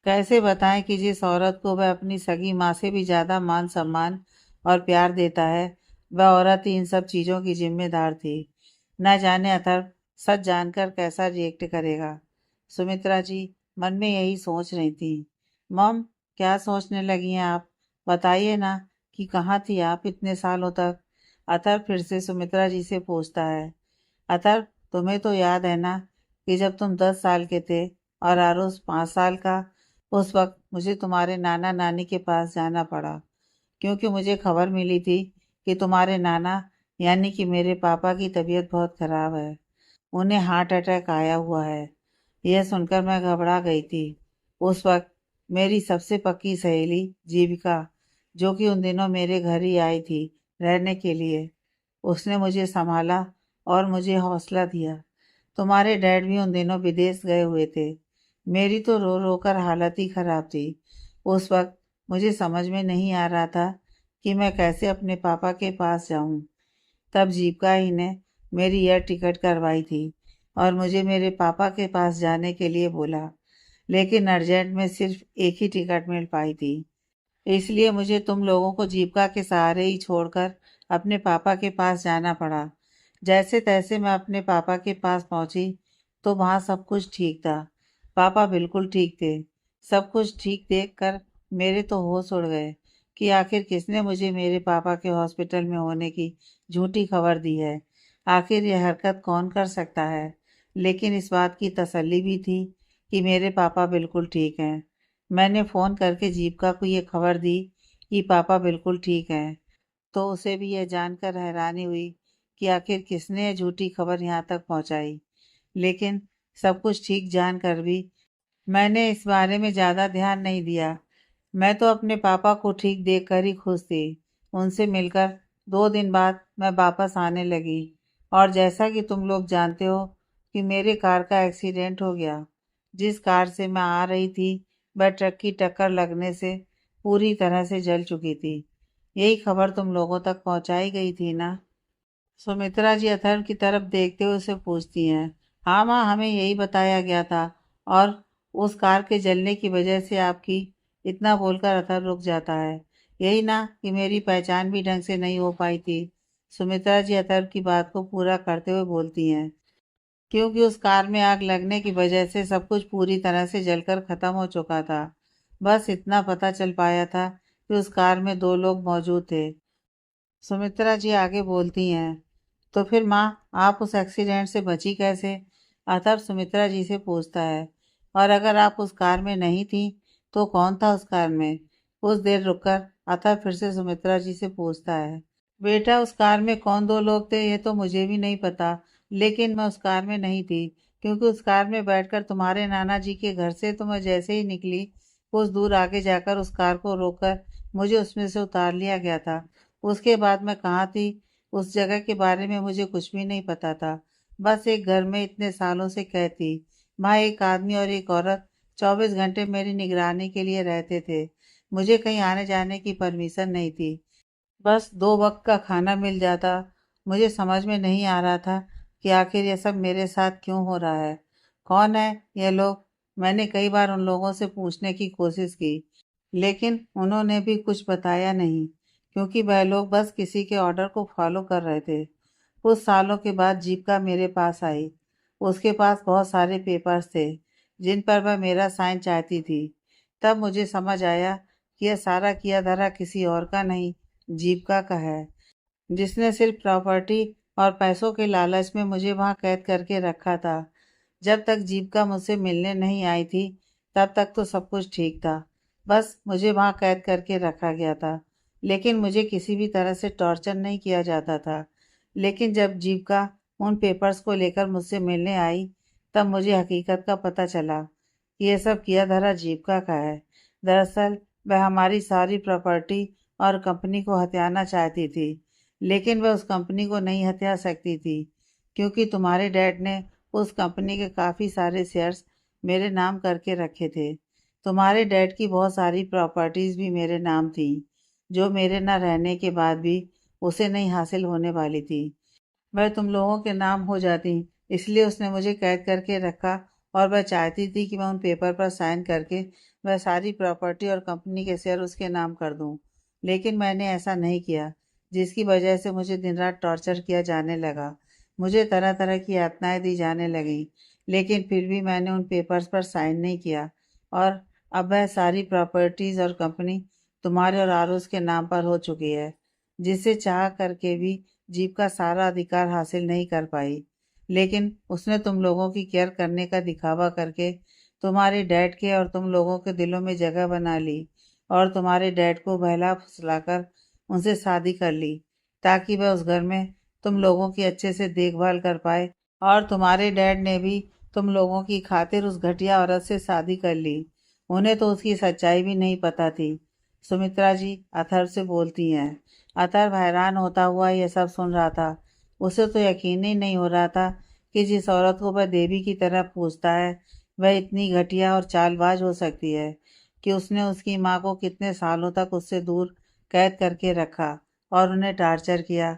कैसे बताएं कि जिस औरत को वह अपनी सगी माँ से भी ज्यादा मान सम्मान और प्यार देता है, वह औरत ही इन सब चीजों की जिम्मेदार थी। न जाने अथर्व सच जानकर कैसा रिएक्ट करेगा। सुमित्रा जी मन में यही सोच रही थी। मम, क्या सोचने लगी हैं आप? बताइए ना कि कहाँ थी आप इतने सालों तक? अथर्व फिर से सुमित्रा जी से पूछता है। अथर्व, तुम्हें तो याद है ना कि जब तुम 10 साल के थे और आरुष 5 साल का, उस वक्त मुझे तुम्हारे नाना नानी के पास जाना पड़ा, क्योंकि मुझे खबर मिली थी कि तुम्हारे नाना यानी कि मेरे पापा की तबीयत बहुत खराब है। उन्हें हार्ट अटैक आया हुआ है। यह सुनकर मैं घबरा गई थी। उस वक्त मेरी सबसे पक्की सहेली जीविका, जो कि उन दिनों मेरे घर ही आई थी रहने के लिए, उसने मुझे संभाला और मुझे हौसला दिया। तुम्हारे डैड भी उन दिनों विदेश गए हुए थे। मेरी तो रो रो कर हालत ही खराब थी। उस वक्त मुझे समझ में नहीं आ रहा था कि मैं कैसे अपने पापा के पास जाऊं। तब जीविका ही ने मेरी एयर टिकट करवाई थी और मुझे मेरे पापा के पास जाने के लिए बोला, लेकिन अर्जेंट में सिर्फ एक ही टिकट मिल पाई थी। इसलिए मुझे तुम लोगों को जीविका के सहारे ही छोड़कर अपने पापा के पास जाना पड़ा। जैसे तैसे मैं अपने पापा के पास पहुंची तो वहाँ सब कुछ ठीक था। पापा बिल्कुल ठीक थे। सब कुछ ठीक देखकर मेरे तो होश उड़ गए कि आखिर किसने मुझे मेरे पापा के हॉस्पिटल में होने की झूठी खबर दी है। आखिर यह हरकत कौन कर सकता है। लेकिन इस बात की तसल्ली भी थी कि मेरे पापा बिल्कुल ठीक हैं। मैंने फ़ोन करके जीविका को ये खबर दी कि पापा बिल्कुल ठीक हैं, तो उसे भी यह जानकर हैरानी हुई कि आखिर किसने यह झूठी खबर यहाँ तक पहुँचाई। लेकिन सब कुछ ठीक जानकर भी मैंने इस बारे में ज़्यादा ध्यान नहीं दिया। मैं तो अपने पापा को ठीक देखकर ही खुश थी। उनसे मिलकर 2 दिन बाद मैं वापस आने लगी और जैसा कि तुम लोग जानते हो कि मेरे कार का एक्सीडेंट हो गया। जिस कार से मैं आ रही थी वह ट्रक की टक्कर लगने से पूरी तरह से जल चुकी थी। यही खबर तुम लोगों तक पहुंचाई गई थी ना? सुमित्रा जी अथर्व की तरफ देखते हुए उसे पूछती हैं। हाँ माँ, हमें यही बताया गया था। और उस कार के जलने की वजह से आपकी, इतना बोलकर अथर्व रुक जाता है। यही ना कि मेरी पहचान भी ढंग से नहीं हो पाई थी। सुमित्रा जी अथर्व की बात को पूरा करते हुए बोलती हैं, क्योंकि उस कार में आग लगने की वजह से सब कुछ पूरी तरह से जलकर खत्म हो चुका था। बस इतना पता चल पाया था कि उस कार में 2 लोग मौजूद थे। सुमित्रा जी आगे बोलती हैं, तो फिर माँ, आप उस एक्सीडेंट से बची कैसे? अतः सुमित्रा जी से पूछता है, और अगर आप उस कार में नहीं थी तो कौन था उस कार में? कुछ देर रुककर अतः फिर से सुमित्रा जी से पूछता है, बेटा उस कार में कौन 2 लोग थे ये तो मुझे भी नहीं पता, लेकिन मैं उस कार में नहीं थी, क्योंकि उस कार में बैठकर तुम्हारे नाना जी के घर से तो मैं जैसे ही निकली, कुछ दूर आगे जाकर उस कार को रोककर मुझे उसमें से उतार लिया गया था। उसके बाद मैं कहाँ थी, उस जगह के बारे में मुझे कुछ भी नहीं पता था। बस एक घर में इतने सालों से कैद थी। वहाँ एक आदमी और एक औरत 24 घंटे मेरी निगरानी के लिए रहते थे। मुझे कहीं आने जाने की परमिशन नहीं थी। बस 2 वक्त का खाना मिल जाता। मुझे समझ में नहीं आ रहा था कि आखिर यह सब मेरे साथ क्यों हो रहा है। कौन है ये लोग? मैंने कई बार उन लोगों से पूछने की कोशिश की, लेकिन उन्होंने भी कुछ बताया नहीं, क्योंकि वह लोग बस किसी के ऑर्डर को फॉलो कर रहे थे। कुछ सालों के बाद जीविका मेरे पास आई। उसके पास बहुत सारे पेपर्स थे जिन पर वह मेरा साइन चाहती थी। तब मुझे समझ आया कि यह सारा किया धरा किसी और का नहीं, जीविका का है, जिसने सिर्फ प्रॉपर्टी और पैसों के लालच में मुझे वहां कैद करके रखा था। जब तक जीविका मुझसे मिलने नहीं आई थी तब तक तो सब कुछ ठीक था। बस मुझे वहां कैद करके रखा गया था, लेकिन मुझे किसी भी तरह से टॉर्चर नहीं किया जाता था। लेकिन जब जीविका उन पेपर्स को लेकर मुझसे मिलने आई तब मुझे हकीकत का पता चला कि यह सब किया धरा जीविका का है। दरअसल वह हमारी सारी प्रॉपर्टी और कंपनी को हथियाना चाहती थी, लेकिन वह उस कंपनी को नहीं हथिया सकती थी, क्योंकि तुम्हारे डैड ने उस कंपनी के काफ़ी सारे शेयर्स मेरे नाम करके रखे थे। तुम्हारे डैड की बहुत सारी प्रॉपर्टीज़ भी मेरे नाम थी, जो मेरे न रहने के बाद भी उसे नहीं हासिल होने वाली थी। वह तुम लोगों के नाम हो जाती, इसलिए उसने मुझे कैद करके रखा और वह चाहती थी कि मैं उन पेपर पर साइन करके वह सारी प्रॉपर्टी और कंपनी के शेयर उसके नाम कर दूं। लेकिन मैंने ऐसा नहीं किया, जिसकी वजह से मुझे दिन रात टॉर्चर किया जाने लगा। मुझे तरह तरह की यातनाएं दी जाने लगीं, लेकिन फिर भी मैंने उन पेपर्स पर साइन नहीं किया। और अब वह सारी प्रॉपर्टीज़ और कंपनी तुम्हारे और आरुष के नाम पर हो चुकी है, जिसे चाह करके भी जीप का सारा अधिकार हासिल नहीं कर पाई। लेकिन उसने तुम लोगों की केयर करने का दिखावा करके तुम्हारे डैड के और तुम लोगों के दिलों में जगह बना ली और तुम्हारे डैड को बहला फुसलाकर उनसे शादी कर ली ताकि वह उस घर में तुम लोगों की अच्छे से देखभाल कर पाए। और तुम्हारे डैड ने भी तुम लोगों की खातिर उस घटिया औरत से शादी कर ली। उन्हें तो उसकी सच्चाई भी नहीं पता थी। सुमित्रा जी अथर्व से बोलती हैं। अथर्व हैरान होता हुआ यह सब सुन रहा था। उसे तो यकीन ही नहीं हो रहा था कि जिस औरत को वह देवी की तरह पूजता है वह इतनी घटिया और चालबाज हो सकती है कि उसने उसकी माँ को कितने सालों तक उससे दूर कैद करके रखा और उन्हें टार्चर किया।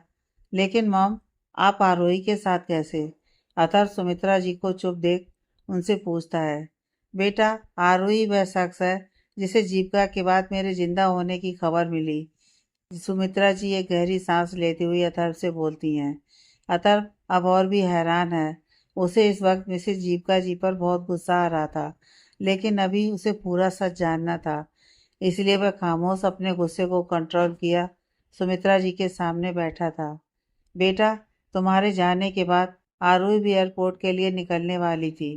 लेकिन मॉम, आप आरोही के साथ कैसे? अथर्व सुमित्रा जी को चुप देख उनसे पूछता है। बेटा, आरोही वह शख्स है जिसे जीविका के बाद मेरे जिंदा होने की खबर मिली। सुमित्रा जी एक गहरी सांस लेती हुई अथर्व से बोलती हैं। अथर्व अब और भी हैरान है। उसे इस वक्त मिसेस जीविका जी पर बहुत गुस्सा आ रहा था, लेकिन अभी उसे पूरा सच जानना था, इसलिए वह खामोश अपने गुस्से को कंट्रोल किया सुमित्रा जी के सामने बैठा था। बेटा, तुम्हारे जाने के बाद आरोही भी एयरपोर्ट के लिए निकलने वाली थी।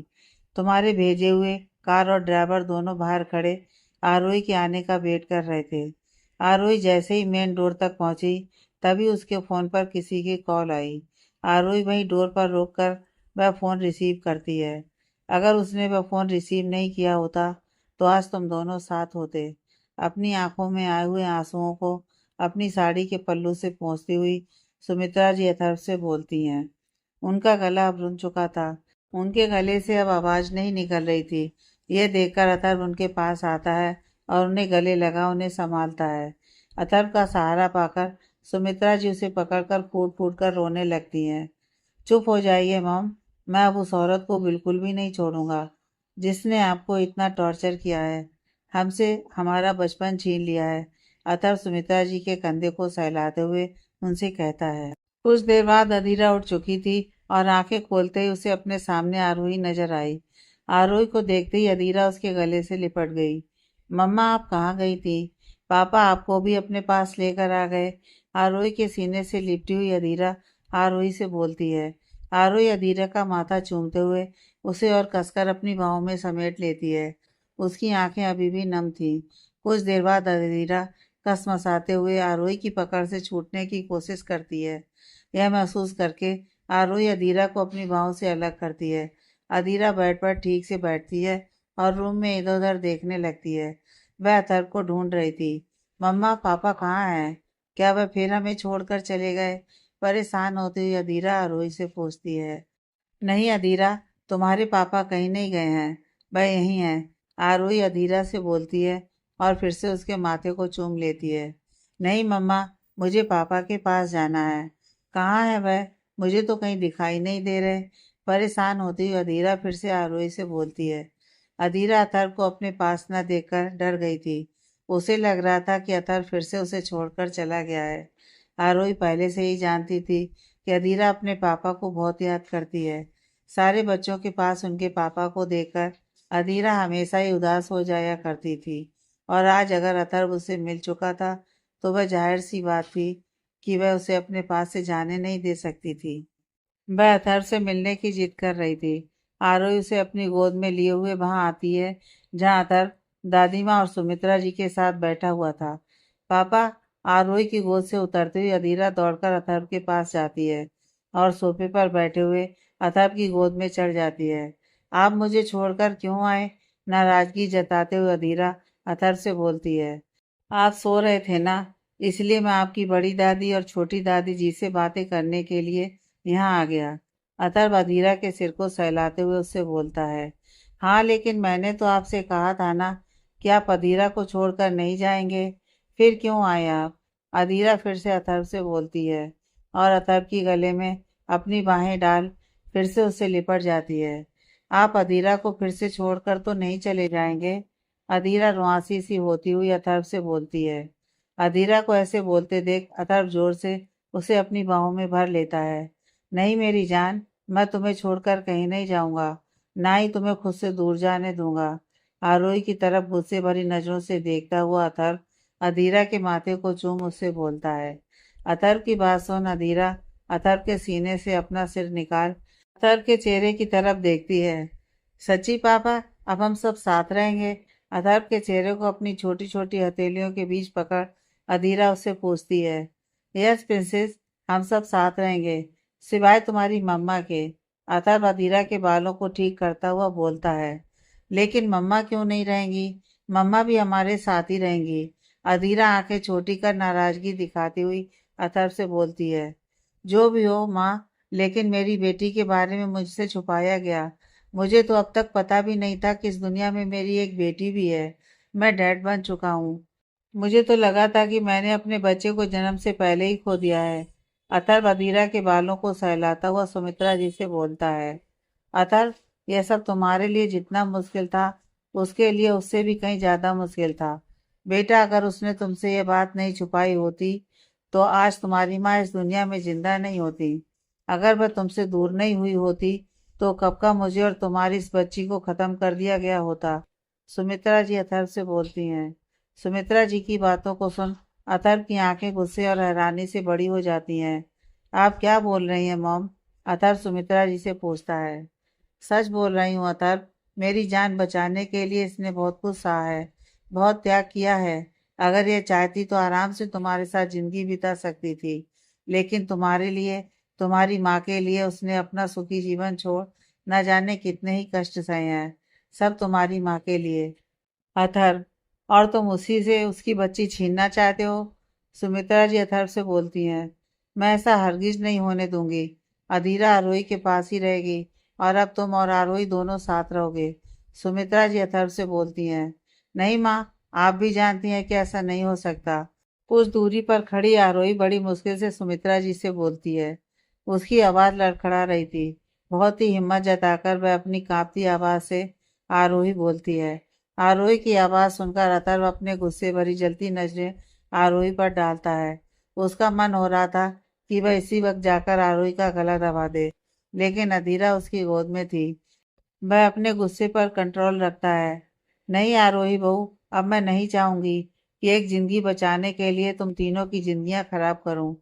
तुम्हारे भेजे हुए कार और ड्राइवर दोनों बाहर खड़े आरोही के आने का वेट कर रहे थे। आरोही जैसे ही मेन डोर तक पहुंची तभी उसके फ़ोन पर किसी की कॉल आई। आरोही वहीं डोर पर रोककर वह फ़ोन रिसीव करती है। अगर उसने वह फ़ोन रिसीव नहीं किया होता तो आज तुम दोनों साथ होते। अपनी आंखों में आए हुए आंसुओं को अपनी साड़ी के पल्लू से पोंछती हुई सुमित्रा जी अथर्व से बोलती हैं। उनका गला अब रुन चुका था। उनके गले से अब आवाज़ नहीं निकल रही थी। यह देखकर अथर्व उनके पास आता है और उन्हें गले लगा उन्हें संभालता है। अथर्व का सहारा पाकर सुमित्रा जी उसे पकड़कर फूट फूट कर रोने लगती हैं। चुप हो जाइए मॉम, मैं अब उस औरत को बिल्कुल भी नहीं छोड़ूंगा जिसने आपको इतना टॉर्चर किया है, हमसे हमारा बचपन छीन लिया है। अथर्व सुमित्रा जी के कंधे को सहलाते हुए उनसे कहता है। कुछ देर बाद अधीरा उठ चुकी थी और आंखें खोलते ही उसे अपने सामने आरोही नजर आई। आरोही को देखते ही अधीरा उसके गले से लिपट गई। मम्मा, आप कहाँ गई थी? पापा आपको भी अपने पास लेकर आ गए। आरोही के सीने से लिपटी हुई अधीरा आरोही से बोलती है। आरोही अधीरा का माथा चूमते हुए उसे और कसकर अपनी बाहों में समेट लेती है। उसकी आंखें अभी भी नम थीं। कुछ देर बाद अधीरा कसमसाते हुए आरोही की पकड़ से छूटने की कोशिश करती है। यह महसूस करके आरोही अधीरा को अपनी बाहों से अलग करती है। अधीरा बेड पर ठीक से बैठती है और रूम में इधर उधर देखने लगती है। वह अथर्व को ढूंढ रही थी। मम्मा, पापा कहाँ हैं? क्या वह फिर हमें छोड़कर चले गए? परेशान होती हुई अधीरा आरोही से पूछती है। नहीं अधीरा, तुम्हारे पापा कहीं नहीं गए हैं, वह यहीं हैं। आरोही अधीरा से बोलती है और फिर से उसके माथे को चूम लेती है। नहीं मम्मा, मुझे पापा के पास जाना है। कहाँ है वह? मुझे तो कहीं दिखाई नहीं दे रहे। परेशान होती हुई अधीरा फिर से आरोही से बोलती है। अधीरा अथर्व को अपने पास न देखकर डर गई थी। उसे लग रहा था कि अथर्व फिर से उसे छोड़कर चला गया है। आरोही पहले से ही जानती थी कि अधीरा अपने पापा को बहुत याद करती है। सारे बच्चों के पास उनके पापा को देखकर अधीरा हमेशा ही उदास हो जाया करती थी और आज अगर अथर्व उसे मिल चुका था तो वह जाहिर सी बात थी कि वह उसे अपने पास से जाने नहीं दे सकती थी। वह अथर्व से मिलने की जिद कर रही थी। आरोही उसे अपनी गोद में लिए हुए वहां आती है जहां अथर्व दादी माँ और सुमित्रा जी के साथ बैठा हुआ था। पापा, आरोही की गोद से उतरते हुए अधीरा दौड़कर अथर्व के पास जाती है और सोफे पर बैठे हुए अथर्व की गोद में चढ़ जाती है। आप मुझे छोड़कर क्यों आए? नाराजगी जताते हुए अधीरा अथर्व से बोलती है। आप सो रहे थे ना, इसलिए मैं आपकी बड़ी दादी और छोटी दादी जी से बातें करने के लिए यहाँ आ गया। अथर्व अधीरा के सिर को सहलाते हुए उससे बोलता है। हाँ, लेकिन मैंने तो आपसे कहा था ना कि आप अधीरा को छोड़कर नहीं जाएंगे, फिर क्यों आए आप? अधीरा फिर से अथर्व से बोलती है और अथर्व की गले में अपनी बाहें डाल फिर से उससे लिपट जाती है। आप अधीरा को फिर से छोड़कर तो नहीं चले जाएंगे? अधीरा रुआंसी सी होती हुई अथर्व से बोलती है। अधीरा को ऐसे बोलते देख अथर्व जोर से उसे अपनी बाहों में भर लेता है। नहीं मेरी जान, मैं तुम्हें छोड़कर कहीं नहीं जाऊंगा, ना ही तुम्हें खुद से दूर जाने दूंगा। आरोही की तरफ गुस्से भरी नजरों से देखता हुआ अथर्व अधीरा के माथे को चूम उससे बोलता है। अथर्व की बात सुन अधीरा अथर्व के सीने से अपना सिर निकाल अथर्व के चेहरे की तरफ देखती है। सच्ची पापा, अब हम सब साथ रहेंगे? अथर्व के चेहरे को अपनी छोटी छोटी हथेलियों के बीच पकड़ अधीरा उससे पूछती है। यस प्रिंसेस, हम सब साथ रहेंगे, सिवाय तुम्हारी मम्मा के। अथर्व अधीरा के बालों को ठीक करता हुआ बोलता है। लेकिन मम्मा क्यों नहीं रहेंगी? मम्मा भी हमारे साथ ही रहेंगी। अधीरा आंखें छोटी कर नाराजगी दिखाती हुई अथर्व से बोलती है। जो भी हो माँ, लेकिन मेरी बेटी के बारे में मुझसे छुपाया गया। मुझे तो अब तक पता भी नहीं था कि इस दुनिया में मेरी एक बेटी भी है। मैं डैड बन चुका हूँ। मुझे तो लगा था कि मैंने अपने बच्चे को जन्म से पहले ही खो दिया है। अथर्व अधीरा के बालों को सहलाता हुआ सुमित्रा जी से बोलता है। अथर्व, यह सब तुम्हारे लिए जितना मुश्किल था, उसके लिए उससे भी कहीं ज्यादा मुश्किल था। बेटा, अगर उसने तुमसे ये बात नहीं छुपाई होती तो आज तुम्हारी माँ इस दुनिया में जिंदा नहीं होती। अगर वह तुमसे दूर नहीं हुई होती तो कब का मुझे और तुम्हारी इस बच्ची को खत्म कर दिया गया होता। सुमित्रा जी अथर्व से बोलती हैं। सुमित्रा जी की बातों को सुन अथर्व की आंखें गुस्से और हैरानी से बड़ी हो जाती हैं। आप क्या बोल रही हैं मॉम? अथर्व सुमित्रा जी से पूछता है। सच बोल रही हूँ अथर्व, मेरी जान बचाने के लिए इसने बहुत कुछ सहा है, बहुत त्याग किया है। अगर ये चाहती तो आराम से तुम्हारे साथ जिंदगी बिता सकती थी, लेकिन तुम्हारे लिए, तुम्हारी माँ के लिए उसने अपना सुखी जीवन छोड़ न जाने कितने ही कष्ट सहे हैं। सब तुम्हारी माँ के लिए। अथर्व, और तुम उसी से उसकी बच्ची छीनना चाहते हो? सुमित्रा जी अथर्व से बोलती हैं। मैं ऐसा हरगिज नहीं होने दूंगी। अधीरा आरोही के पास ही रहेगी और अब तुम और आरोही दोनों साथ रहोगे। सुमित्रा जी अथर्व से बोलती हैं। नहीं माँ, आप भी जानती हैं कि ऐसा नहीं हो सकता। कुछ दूरी पर खड़ी आरोही बड़ी मुश्किल से सुमित्रा जी से बोलती है। उसकी आवाज लड़खड़ा रही थी। बहुत ही हिम्मत जताकर वह अपनी कांपती आवाज से आरोही बोलती है। आरोही की आवाज सुनकर अथर्व अपने गुस्से भरी जलती नजरें आरोही पर डालता है। उसका मन हो रहा था कि वह इसी वक्त जाकर आरोही का गला दबा दे, लेकिन अधीरा उसकी गोद में थी। वह अपने गुस्से पर कंट्रोल रखता है। नहीं आरोही बहू, अब मैं नहीं चाहूंगी कि एक जिंदगी बचाने के लिए तुम तीनों की जिंदगियां खराब करूं।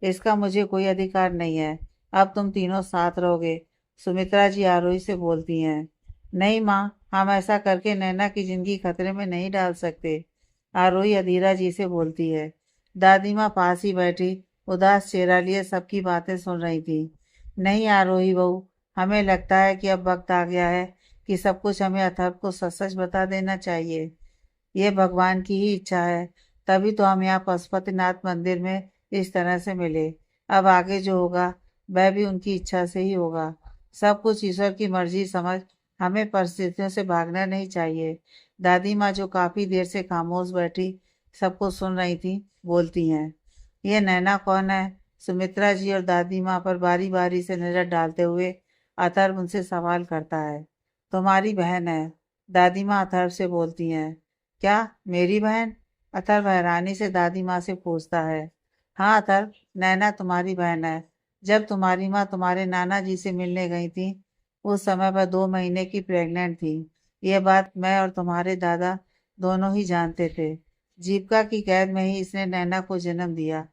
इसका मुझे कोई अधिकार नहीं है। अब तुम तीनों साथ रहोगे। सुमित्रा जी आरोही से बोलती हैं। नहीं माँ, हम ऐसा करके नैना की जिंदगी खतरे में नहीं डाल सकते। आरोही अधीरा जी से बोलती है। दादी माँ पास ही बैठी उदास चेहरा लिए सबकी बातें सुन रही थी। नहीं आरोही बहू, हमें लगता है कि अब वक्त आ गया है कि सब कुछ हमें अथर्व को सच सच बता देना चाहिए। ये भगवान की ही इच्छा है, तभी तो हम यहाँ पशुपतिनाथ मंदिर में इस तरह से मिले। अब आगे जो होगा वह भी उनकी इच्छा से ही होगा। सब कुछ ईश्वर की मर्जी समझ हमें परिस्थितियों से भागना नहीं चाहिए। दादी माँ, जो काफी देर से खामोश बैठी सब कुछ सुन रही थी, बोलती हैं। ये नैना कौन है? सुमित्रा जी और दादी माँ पर बारी बारी से नजर डालते हुए अथर्व उनसे सवाल करता है। तुम्हारी बहन है, दादी माँ अथर्व से बोलती हैं। क्या, मेरी बहन? अथर्व हैरानी से दादी माँ से पूछता है। हाँ अथर्व, नैना तुम्हारी बहन है। जब तुम्हारी माँ तुम्हारे नाना जी से मिलने गई थी, उस समय वह 2 महीने की प्रेग्नेंट थी। यह बात मैं और तुम्हारे दादा दोनों ही जानते थे। जीविका की कैद में ही इसने नैना को जन्म दिया।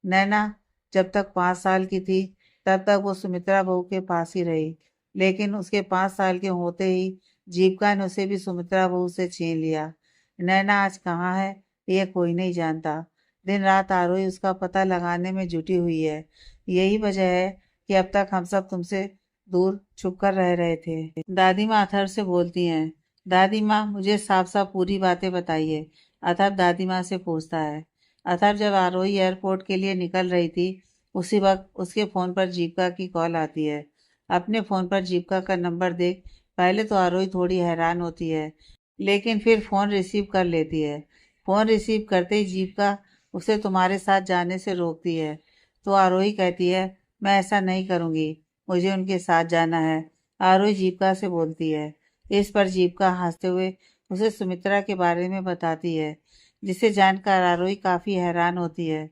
नैना जब तक 5 साल की थी तब तक वो सुमित्रा बहू के पास ही रही, लेकिन उसके 5 साल के होते ही जीविका ने उसे भी सुमित्रा बहू से छीन लिया। नैना आज कहाँ है, ये कोई नहीं जानता। दिन रात आरोही उसका पता लगाने में जुटी हुई है। यही वजह है कि अब तक हम सब तुमसे दूर छुप कर रह रहे थे। दादी माँ अथर्व से बोलती हैं। दादी माँ, मुझे साफ साफ पूरी बातें बताइए, अथर्व दादी माँ से पूछता है। अथर्व जब आरोही एयरपोर्ट के लिए निकल रही थी, उसी वक्त उसके फोन पर जीविका की कॉल आती है। अपने फोन पर जीविका का नंबर देख पहले तो आरोही थोड़ी हैरान होती है, लेकिन फिर फोन रिसीव कर लेती है। फोन रिसीव करते ही जीविका उसे तुम्हारे साथ जाने से रोकती है, तो आरोही कहती है, मैं ऐसा नहीं करूँगी, मुझे उनके साथ जाना है। आरोही जीविका से बोलती है। इस पर जीविका हंसते हुए उसे सुमित्रा के बारे में बताती है, जिसे जानकर आरोही काफ़ी हैरान होती है।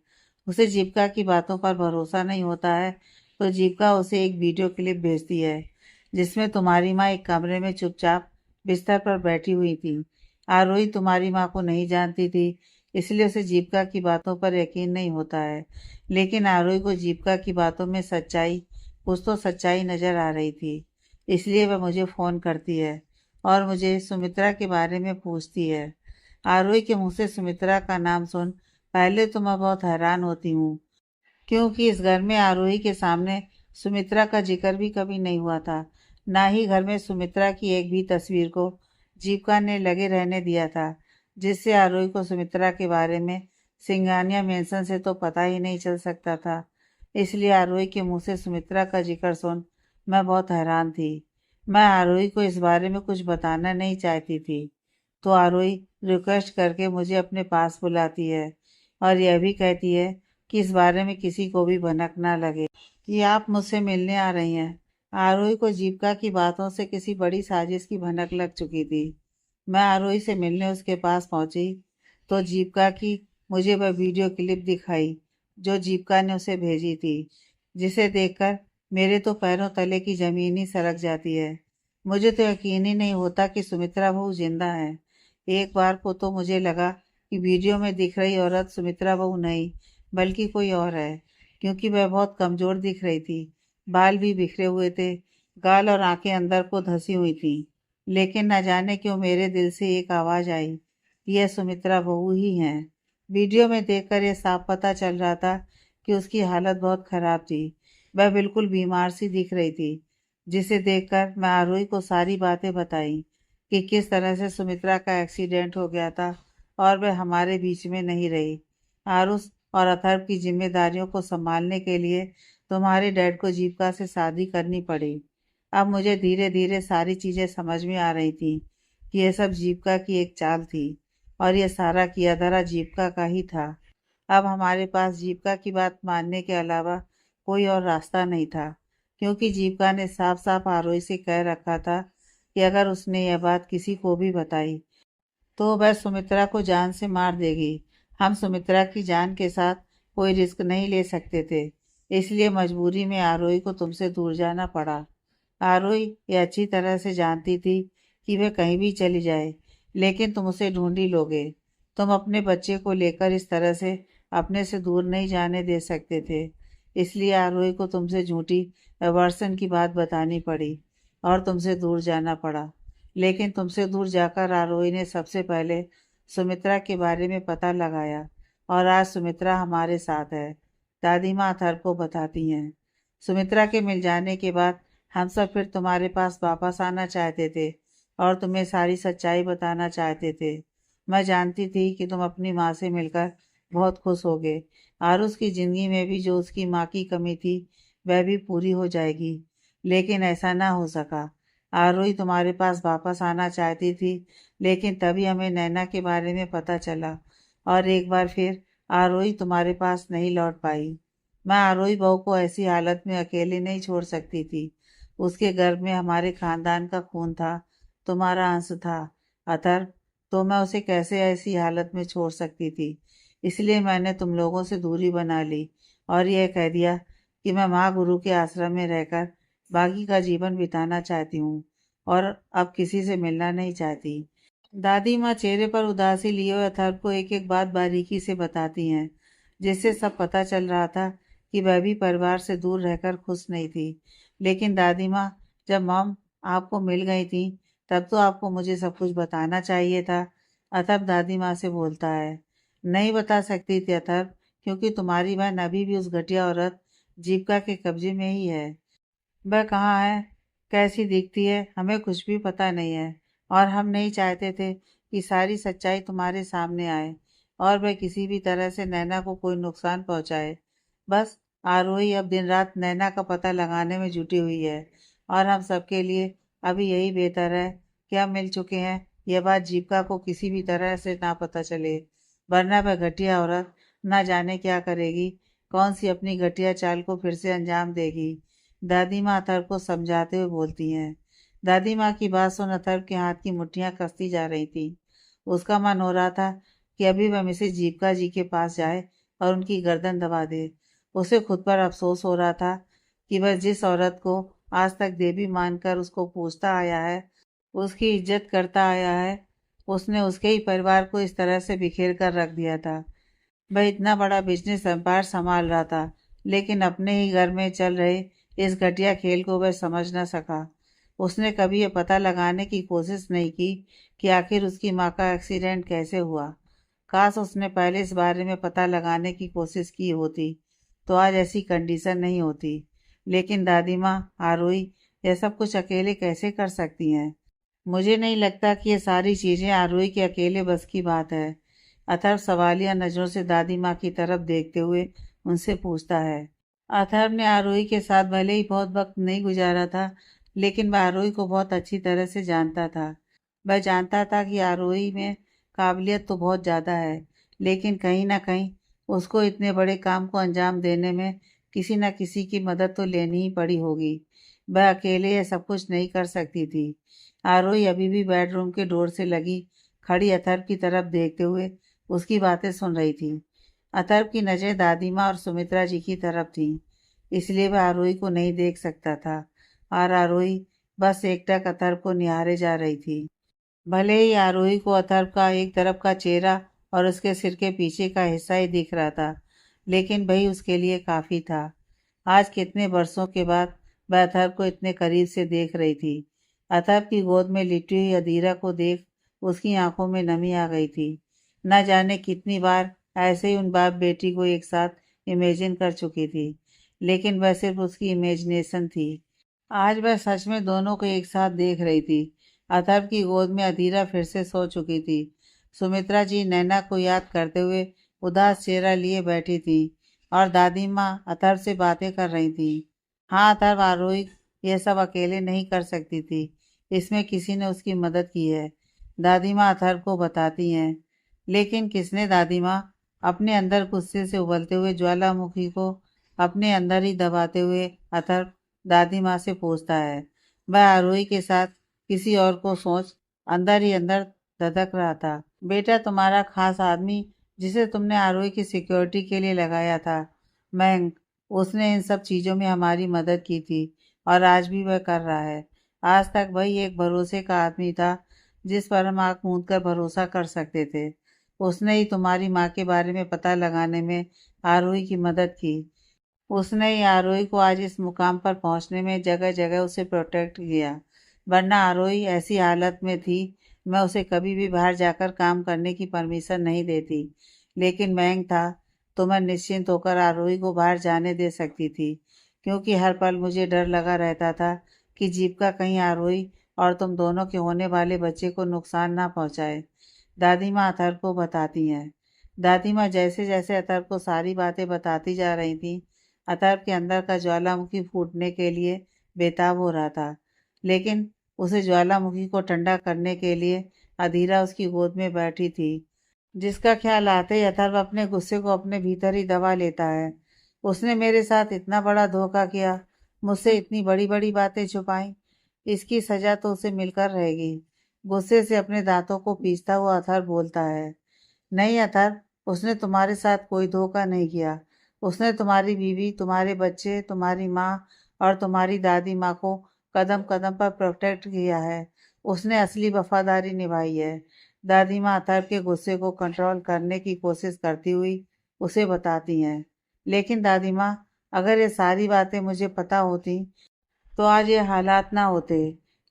उसे जीविका की बातों पर भरोसा नहीं होता है, तो जीविका उसे एक वीडियो क्लिप भेजती है, जिसमें तुम्हारी माँ एक कमरे में चुपचाप बिस्तर पर बैठी हुई थी। आरोही तुम्हारी माँ को नहीं जानती थी, इसलिए उसे जीविका की बातों पर यकीन नहीं होता है, लेकिन आरोही को जीविका की बातों में सच्चाई कुछ तो सच्चाई नज़र आ रही थी। इसलिए वह मुझे फ़ोन करती है और मुझे सुमित्रा के बारे में पूछती है। आरोही के मुंह से सुमित्रा का नाम सुन पहले तो मैं बहुत हैरान होती हूँ, क्योंकि इस घर में आरोही के सामने सुमित्रा का जिक्र भी कभी नहीं हुआ था। ना ही घर में सुमित्रा की एक भी तस्वीर को जीविका ने लगे रहने दिया था, जिससे आरोही को सुमित्रा के बारे में सिंघानिया मेंशन से तो पता ही नहीं चल सकता था। इसलिए आरोही के मुंह से सुमित्रा का जिक्र सुन मैं बहुत हैरान थी। मैं आरोही को इस बारे में कुछ बताना नहीं चाहती थी, तो आरोही रिक्वेस्ट करके मुझे अपने पास बुलाती है और यह भी कहती है कि इस बारे में किसी को भी भनक ना लगे कि आप मुझसे मिलने आ रही हैं। आरोही को जीविका की बातों से किसी बड़ी साजिश की भनक लग चुकी थी। मैं आरोही से मिलने उसके पास पहुंची तो जीविका की मुझे वह वीडियो क्लिप दिखाई जो जीविका ने उसे भेजी थी, जिसे देखकर मेरे तो पैरों तले की जमीन ही सरक जाती है। मुझे तो यकीन ही नहीं होता कि सुमित्रा बहू जिंदा है। एक बार को तो मुझे लगा कि वीडियो में दिख रही औरत सुमित्रा बहू नहीं बल्कि कोई और है, क्योंकि वह बहुत कमज़ोर दिख रही थी। बाल भी बिखरे हुए थे, गाल और आंखें अंदर को धंसी हुई थीं। लेकिन न जाने क्यों मेरे दिल से एक आवाज़ आई, यह सुमित्रा बहू ही हैं। वीडियो में देखकर यह साफ पता चल रहा था कि उसकी हालत बहुत ख़राब थी। वह बिल्कुल बीमार सी दिख रही थी, जिसे देखकर मैं आरोही को सारी बातें बताई कि किस तरह से सुमित्रा का एक्सीडेंट हो गया था और वह हमारे बीच में नहीं रही। आरुष और अथर्व की जिम्मेदारियों को संभालने के लिए तुम्हारे डैड को जीविका से शादी करनी पड़ी। अब मुझे धीरे धीरे सारी चीज़ें समझ में आ रही थी कि यह सब जीविका की एक चाल थी और यह सारा किया धरा जीविका का ही था। अब हमारे पास जीविका की बात मानने के अलावा कोई और रास्ता नहीं था, क्योंकि जीविका ने साफ साफ आरोही से कह रखा था कि अगर उसने यह बात किसी को भी बताई तो वह सुमित्रा को जान से मार देगी। हम सुमित्रा की जान के साथ कोई रिस्क नहीं ले सकते थे, इसलिए मजबूरी में आरोही को तुमसे दूर जाना पड़ा। आरोही ये अच्छी तरह से जानती थी कि वह कहीं भी चली जाए, लेकिन तुम उसे ढूंढ ही लोगे। तुम अपने बच्चे को लेकर इस तरह से अपने से दूर नहीं जाने दे सकते थे, इसलिए आरोही को तुमसे झूठी वर्सन की बात बतानी पड़ी और तुमसे दूर जाना पड़ा। लेकिन तुमसे दूर जाकर आरोही ने सबसे पहले सुमित्रा के बारे में पता लगाया और आज सुमित्रा हमारे साथ है। दादी माँ अथर्व को बताती हैं। सुमित्रा के मिल जाने के बाद हम सब फिर तुम्हारे पास वापस आना चाहते थे और तुम्हें सारी सच्चाई बताना चाहते थे। मैं जानती थी कि तुम अपनी माँ से मिलकर बहुत खुश होगे और उसकी ज़िंदगी में भी जो उसकी माँ की कमी थी वह भी पूरी हो जाएगी, लेकिन ऐसा ना हो सका। आरोही तुम्हारे पास वापस आना चाहती थी, लेकिन तभी हमें नैना के बारे में पता चला और एक बार फिर आरोही तुम्हारे पास नहीं लौट पाई। मैं आरोही बहू को ऐसी हालत में अकेले नहीं छोड़ सकती थी। उसके गर्भ में हमारे खानदान का खून था, तुम्हारा अंश था अथर्व, तो मैं उसे कैसे ऐसी हालत में छोड़ सकती थी। इसलिए मैंने तुम लोगों से दूरी बना ली और यह कह दिया कि मैं माँ गुरु के आश्रम में रहकर बाकी का जीवन बिताना चाहती हूँ और अब किसी से मिलना नहीं चाहती। दादी माँ चेहरे पर उदासी लिए हुए अथर्व को एक एक बात बारीकी से बताती हैं, जिससे सब पता चल रहा था कि वह भी परिवार से दूर रहकर खुश नहीं थी। लेकिन दादी माँ, जब मॉम आपको मिल गई थी तब तो आपको मुझे सब कुछ बताना चाहिए था। अथर्व दादी माँ से बोलता है। नहीं बता सकती थी अथर्व, क्योंकि तुम्हारी बहन अभी भी उस घटिया औरत जीविका के कब्जे में ही है। वह कहाँ है, कैसी दिखती है, हमें कुछ भी पता नहीं है और हम नहीं चाहते थे कि सारी सच्चाई तुम्हारे सामने आए और वह किसी भी तरह से नैना को कोई नुकसान पहुंचाए। बस आरोही अब दिन रात नैना का पता लगाने में जुटी हुई है और हम सबके लिए अभी यही बेहतर है कि हम मिल चुके हैं, यह बात जीविका को किसी भी तरह से ना पता चले, वरना वह घटिया औरत ना जाने क्या करेगी, कौन सी अपनी घटिया चाल को फिर से अंजाम देगी। दादी माँ अथर्व को समझाते हुए बोलती हैं। दादी माँ की बात सुन अथर्व के हाथ की मुट्ठियाँ कसती जा रही थी। उसका मन हो रहा था कि अभी वह मिसेस जीविका जी के पास जाए और उनकी गर्दन दबा दे। उसे खुद पर अफसोस हो रहा था कि वह जिस औरत को आज तक देवी मानकर उसको पूजता आया है, उसकी इज्जत करता आया है, उसने उसके ही परिवार को इस तरह से बिखेर कर रख दिया था। वह इतना बड़ा बिजनेस एम्पायर संभाल रहा था, लेकिन अपने ही घर में चल रहे इस घटिया खेल को वह समझ न सका। उसने कभी ये पता लगाने की कोशिश नहीं की कि आखिर उसकी माँ का एक्सीडेंट कैसे हुआ। काश उसने पहले इस बारे में पता लगाने की कोशिश की होती तो आज ऐसी कंडीशन नहीं होती। लेकिन दादी माँ आरोही यह सब कुछ अकेले कैसे कर सकती हैं? मुझे नहीं लगता कि ये सारी चीज़ें आरोही के अकेले बस की बात है। अथर्व सवालिया नज़रों से दादी माँ की तरफ देखते हुए उनसे पूछता है। अथर्व ने आरोही के साथ भले ही बहुत वक्त नहीं गुजारा था, लेकिन वह आरोही को बहुत अच्छी तरह से जानता था। वह जानता था कि आरोही में काबिलियत तो बहुत ज़्यादा है, लेकिन कहीं ना कहीं उसको इतने बड़े काम को अंजाम देने में किसी न किसी की मदद तो लेनी ही पड़ी होगी। वह अकेले यह सब कुछ नहीं कर सकती थी। आरोही अभी भी बेडरूम के डोर से लगी खड़ी अथर्व की तरफ देखते हुए उसकी बातें सुन रही थी। अथर्व की नज़रें दादी माँ और सुमित्रा जी की तरफ थीं, इसलिए वह आरोही को नहीं देख सकता था और आरोही बस एकटक अथर्व को निहारे जा रही थी। भले ही आरोही को अथर्व का एक तरफ का चेहरा और उसके सिर के पीछे का हिस्सा ही दिख रहा था, लेकिन वही उसके लिए काफ़ी था। आज कितने बरसों के बाद वह अथर्व को इतने करीब से देख रही थी। अथर्व की गोद में लिटी हुई अधीरा को देख उसकी आंखों में नमी आ गई थी। न जाने कितनी बार ऐसे ही उन बाप बेटी को एक साथ इमेजिन कर चुकी थी, लेकिन वह सिर्फ उसकी इमेजिनेशन थी। आज वह सच में दोनों को एक साथ देख रही थी। अथर्व की गोद में अधीरा फिर से सो चुकी थी। सुमित्रा जी नैना को याद करते हुए उदास चेहरा लिए बैठी थी और दादी माँ अथर्व से बातें कर रही थी। हाँ, अथर्व आरोही यह सब अकेले नहीं कर सकती थी, इसमें किसी ने उसकी मदद की है। दादी माँ अथर्व को बताती हैं। लेकिन किसने? दादी माँ अपने अंदर गुस्से से उबलते हुए ज्वालामुखी को अपने अंदर ही दबाते हुए अथर्व दादी माँ से पूछता है। वह आरोही के साथ किसी और को सोच अंदर ही अंदर धधक रहा था। बेटा, तुम्हारा खास आदमी जिसे तुमने आरोही की सिक्योरिटी के लिए लगाया था, मयंक, उसने इन सब चीज़ों में हमारी मदद की थी और आज भी वह कर रहा है। आज तक वही एक भरोसे का आदमी था जिस पर हम आँख मूंद कर भरोसा कर सकते थे। उसने ही तुम्हारी माँ के बारे में पता लगाने में आरोही की मदद की। उसने ही आरोही को आज इस मुकाम पर पहुंचने में जगह जगह उसे प्रोटेक्ट किया। वरना आरोही ऐसी हालत में थी, मैं उसे कभी भी बाहर जाकर काम करने की परमिशन नहीं देती। लेकिन मयंक था तो मैं निश्चिंत होकर आरोही को बाहर जाने दे सकती थी, क्योंकि हर पल मुझे डर लगा रहता था कि जीविका कहीं आरोही और तुम दोनों के होने वाले बच्चे को नुकसान ना पहुंचाए। दादी माँ अथर्व को बताती हैं। दादी माँ जैसे जैसे अथर्व को सारी बातें बताती जा रही थी, अथर्व के अंदर का ज्वालामुखी फूटने के लिए बेताब हो रहा था। लेकिन उसे ज्वालामुखी को ठंडा करने के लिए अधीरा उसकी गोद में बैठी थी, जिसका ख्याल आते ही अथर्व अपने गुस्से को अपने भीतर ही दबा लेता है। उसने मेरे साथ इतना बड़ा धोखा किया, मुझसे इतनी बड़ी बड़ी बातें छुपाई, इसकी सजा तो उसे मिलकर रहेगी। गुस्से से अपने दांतों को पीसता हुआ अथर्व बोलता है। नहीं अथर्व, उसने तुम्हारे साथ कोई धोखा नहीं किया। उसने तुम्हारी बीवी, तुम्हारे बच्चे, तुम्हारी माँ और तुम्हारी दादी माँ को कदम कदम पर प्रोटेक्ट किया है। उसने असली वफादारी निभाई है। दादी माँ अथर्व के गुस्से को कंट्रोल करने की कोशिश करती हुई उसे बताती हैं। लेकिन दादी माँ, अगर ये सारी बातें मुझे पता होती तो आज ये हालात ना होते।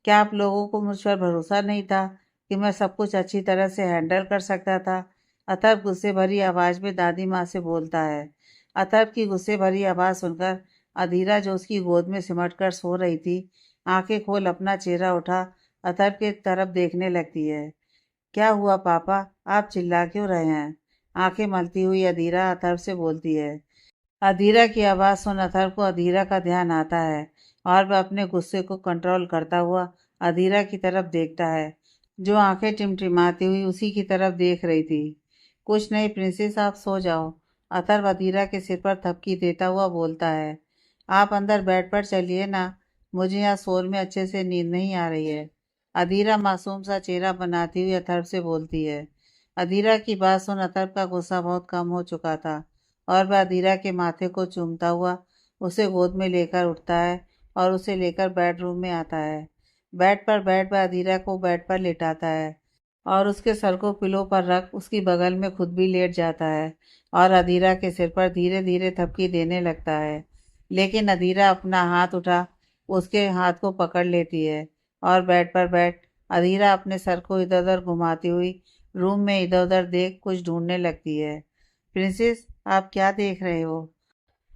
क्या आप लोगों को मुझ पर भरोसा नहीं था कि मैं सब कुछ अच्छी तरह से हैंडल कर सकता था? अतर्व गुस्से भरी आवाज़ में दादी माँ से बोलता है। अतर्व की गुस्से भरी आवाज़ सुनकर अधीरा, जो उसकी गोद में सिमट कर सो रही थी, आंखें खोल अपना चेहरा उठा अतर्व की तरफ देखने लगती है। क्या हुआ पापा, आप चिल्ला क्यों रहे हैं? आंखें मलती हुई अधीरा अतर्व से बोलती है। अधीरा की आवाज़ सुन अथर्व को अधीरा का ध्यान आता है और वह अपने गुस्से को कंट्रोल करता हुआ अधीरा की तरफ देखता है, जो आंखें टिमटिमाती हुई उसी की तरफ देख रही थी। कुछ नहीं प्रिंसेस, आप सो जाओ। अथर्व अधीरा के सिर पर थपकी देता हुआ बोलता है। आप अंदर बेड पर चलिए ना, मुझे यहाँ शोर में अच्छे से नींद नहीं आ रही है। अधीरा मासूम सा चेहरा बनाती हुई अथर्व से बोलती है। अधीरा की बात सुन अथर्व का गुस्सा बहुत कम हो चुका था और वह अधीरा के माथे को चूमता हुआ उसे गोद में लेकर उठता है और उसे लेकर बेडरूम में आता है। बेड पर बैठ वह अधीरा को बेड पर लेटाता है और उसके सर को पिलो पर रख उसकी बगल में खुद भी लेट जाता है और अधीरा के सिर पर धीरे धीरे थपकी देने लगता है। लेकिन अधीरा अपना हाथ उठा उसके हाथ को पकड़ लेती है और बेड पर बैठ अधीरा अपने सर को इधर उधर घुमाती हुई रूम में इधर उधर देख कुछ ढूंढने लगती है। प्रिंसेस, आप क्या देख रहे हो?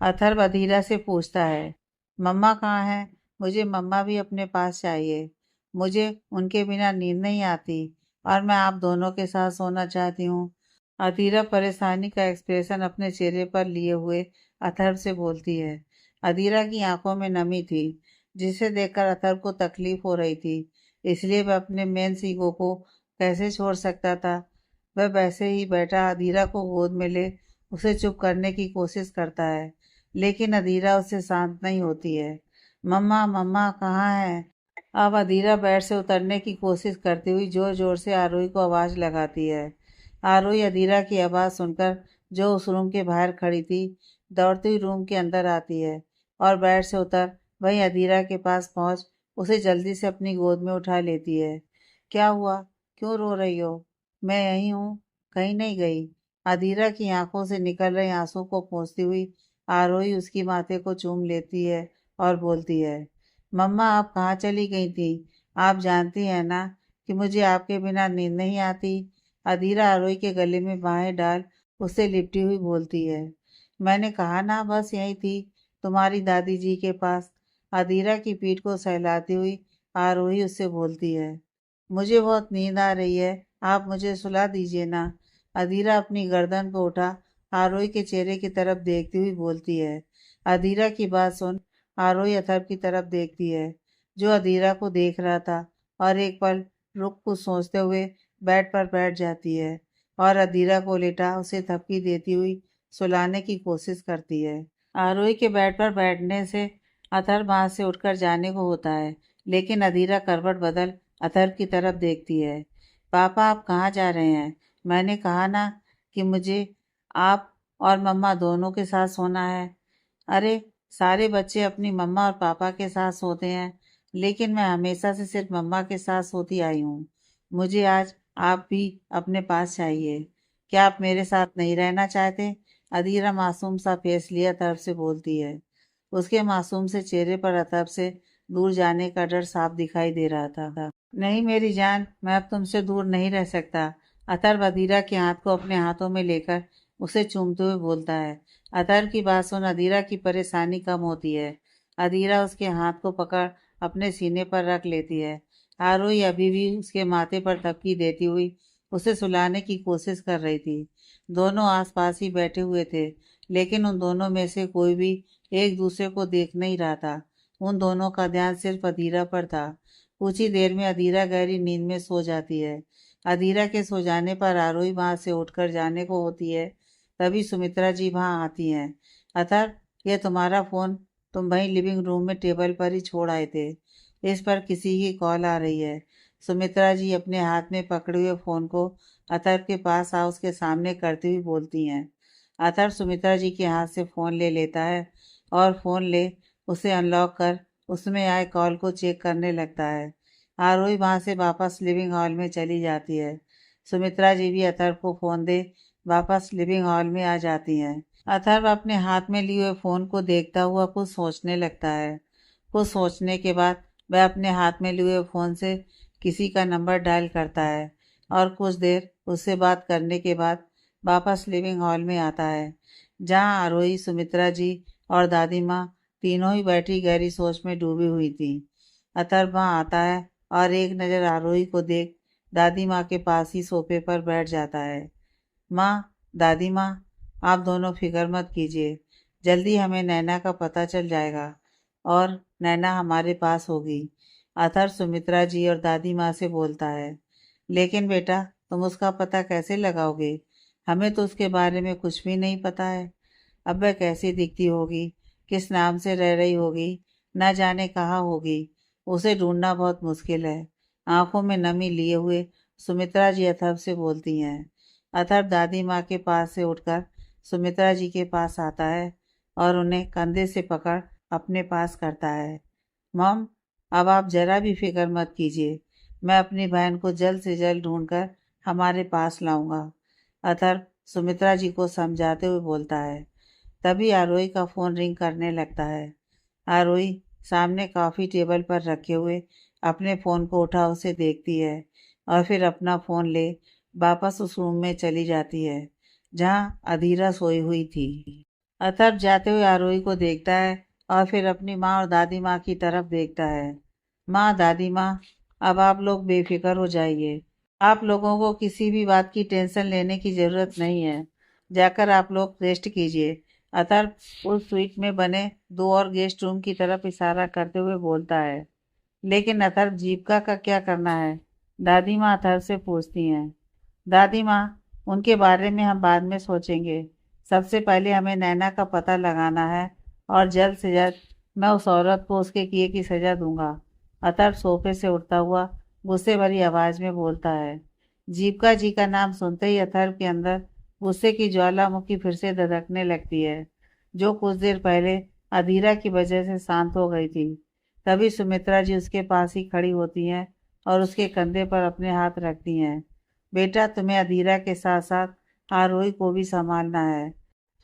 अथर्व अधीरा से पूछता है। मम्मा कहाँ है? मुझे मम्मा भी अपने पास चाहिए। मुझे उनके बिना नींद नहीं आती और मैं आप दोनों के साथ सोना चाहती हूँ। अधीरा परेशानी का एक्सप्रेशन अपने चेहरे पर लिए हुए अथर्व से बोलती है। अधीरा की आंखों में नमी थी, जिसे देखकर अथर्व को तकलीफ हो रही थी। इसलिए वह अपने मेन ईगो को कैसे छोड़ सकता था। वह वैसे ही बैठा अधीरा को गोद में ले उसे चुप करने की कोशिश करता है, लेकिन अधीरा उससे शांत नहीं होती है। मम्मा, मम्मा कहाँ है? अब अधीरा बेड से उतरने की कोशिश करती हुई जोर जोर से आरोही को आवाज़ लगाती है। आरोही अधीरा की आवाज़ सुनकर, जो उस रूम के बाहर खड़ी थी, दौड़ती हुई रूम के अंदर आती है और बेड से उतर वहीं अधीरा के पास पहुंच उसे जल्दी से अपनी गोद में उठा लेती है। क्या हुआ? क्यों रो रही हो? मैं यहीं हूँ, कहीं नहीं गई। अधीरा की आंखों से निकल रहे आंसू को पोंछती हुई आरोही उसकी माथे को चूम लेती है और बोलती है। मम्मा, आप कहाँ चली गई थी? आप जानती हैं ना कि मुझे आपके बिना नींद नहीं आती। अधीरा आरोही के गले में बाहें डाल उससे लिपटी हुई बोलती है। मैंने कहा ना, बस यहीं थी, तुम्हारी दादी जी के पास। अधीरा की पीठ को सहलाती हुई आरोही उससे बोलती है। मुझे बहुत नींद आ रही है, आप मुझे सुला दीजिए ना। अधीरा अपनी गर्दन को उठा आरोही के चेहरे की तरफ देखती हुई बोलती है। अधीरा की बात सुन आरोही अथर्व की तरफ देखती है, जो अधीरा को देख रहा था, और एक पल रुक कुछ सोचते हुए बेड पर बैठ जाती है और अधीरा को लेटा उसे थपकी देती हुई सुलाने की कोशिश करती है। आरोही के बेड पर बैठने से अथर्व वहां से उठकर जाने को होता है, लेकिन अधीरा करवट बदल अथर्व की तरफ देखती है। पापा, आप कहाँ जा रहे हैं? मैंने कहा ना कि मुझे आप और मम्मा दोनों के साथ सोना है। अरे, सारे बच्चे अपनी मम्मा और पापा के साथ सोते हैं, लेकिन मैं हमेशा से सिर्फ मम्मा के साथ सोती आई हूँ। मुझे आज आप भी अपने पास चाहिए। क्या आप मेरे साथ नहीं रहना चाहते? अधीरा मासूम सा फेस लिए अतर्फ से बोलती है। उसके मासूम से चेहरे पर अतर्फ से दूर जाने का डर साफ दिखाई दे रहा था। नहीं मेरी जान, मैं अब तुमसे दूर नहीं रह सकता। अतर्व अधीरा के हाथ को अपने हाथों में लेकर उसे चूमते हुए बोलता है। अतर्व की बात सुन अधीरा की परेशानी कम होती है। अधीरा उसके हाथ को पकड़ अपने सीने पर रख लेती है। आरोही अभी भी उसके माथे पर थपकी देती हुई उसे सुलाने की कोशिश कर रही थी। दोनों आसपास ही बैठे हुए थे, लेकिन उन दोनों में से कोई भी एक दूसरे को देख नहीं रहा था। उन दोनों का ध्यान सिर्फ अधीरा पर था। कुछ ही देर में अधीरा गहरी नींद में सो जाती है। अधीरा के सो जाने पर आरोही वहां से उठकर जाने को होती है, तभी सुमित्रा जी वहां आती हैं। अथर्व, ये तुम्हारा फ़ोन तुम वहीं लिविंग रूम में टेबल पर ही छोड़ आए थे। इस पर किसी की कॉल आ रही है। सुमित्रा जी अपने हाथ में पकड़े हुए फ़ोन को अथर्व के पास आ उसके सामने करती हुई बोलती हैं। अथर्व सुमित्रा जी के हाथ से फ़ोन ले लेता है और फ़ोन ले उसे अनलॉक कर उसमें आए कॉल को चेक करने लगता है। आरोही वहां से वापस लिविंग हॉल में चली जाती है। सुमित्रा जी भी अथर्व को फ़ोन दे वापस लिविंग हॉल में आ जाती हैं। अथर्व अपने हाथ में लिए हुए फ़ोन को देखता हुआ कुछ सोचने लगता है। कुछ सोचने के बाद वह अपने हाथ में लिए हुए फ़ोन से किसी का नंबर डायल करता है और कुछ देर उससे बात करने के बाद वापस लिविंग हॉल में आता है, जहां आरोही, सुमित्रा जी और दादी माँ तीनों ही बैठी गहरी सोच में डूबी हुई थी। अथर्व वहाँ आता है और एक नज़र आरोही को देख दादी माँ के पास ही सोफे पर बैठ जाता है। माँ, दादी माँ, आप दोनों फिक्र मत कीजिए। जल्दी हमें नैना का पता चल जाएगा और नैना हमारे पास होगी। अथर्व सुमित्रा जी और दादी माँ से बोलता है। लेकिन बेटा, तुम उसका पता कैसे लगाओगे? हमें तो उसके बारे में कुछ भी नहीं पता है। अब वह कैसी दिखती होगी, किस नाम से रह रही होगी, न जाने कहाँ होगी। उसे ढूंढना बहुत मुश्किल है। आंखों में नमी लिए हुए सुमित्रा जी अथर्व से बोलती हैं। अथर्व दादी माँ के पास से उठकर सुमित्रा जी के पास आता है और उन्हें कंधे से पकड़ अपने पास करता है। मॉम, अब आप जरा भी फिक्र मत कीजिए। मैं अपनी बहन को जल्द से जल्द ढूंढकर हमारे पास लाऊंगा। अथर्व सुमित्रा जी को समझाते हुए बोलता है। तभी आरोही का फ़ोन रिंग करने लगता है। आरोही सामने कॉफ़ी टेबल पर रखे हुए अपने फ़ोन को उठा उसे देखती है और फिर अपना फ़ोन ले वापस उस रूम में चली जाती है जहाँ अधीरा सोई हुई थी। अथर्व जाते हुए आरोही को देखता है और फिर अपनी माँ और दादी माँ की तरफ देखता है। माँ, दादी माँ, अब आप लोग बेफिक्र हो जाइए। आप लोगों को किसी भी बात की टेंशन लेने की ज़रूरत नहीं है। जाकर आप लोग रेस्ट कीजिए। अथर्व उस स्वीट में बने 2 और गेस्ट रूम की तरफ इशारा करते हुए बोलता है। लेकिन अथर्व, जीविका का क्या करना है? दादी माँ अथर्व से पूछती हैं। दादी माँ, उनके बारे में हम बाद में सोचेंगे। सबसे पहले हमें नैना का पता लगाना है और जल्द से जल्द मैं उस औरत को उसके किए की सज़ा दूंगा। अतर्व सोफे से उठता हुआ गुस्से भरी आवाज़ में बोलता है। जीविका जी का नाम सुनते ही अथर्व के अंदर गुस्से की ज्वालामुखी फिर से धधकने लगती है, जो कुछ देर पहले अधीरा की वजह से शांत हो गई थी। तभी सुमित्रा जी उसके पास ही खड़ी होती हैं और उसके कंधे पर अपने हाथ रखती हैं। बेटा, तुम्हें अधीरा के साथ साथ आरोही को भी संभालना है।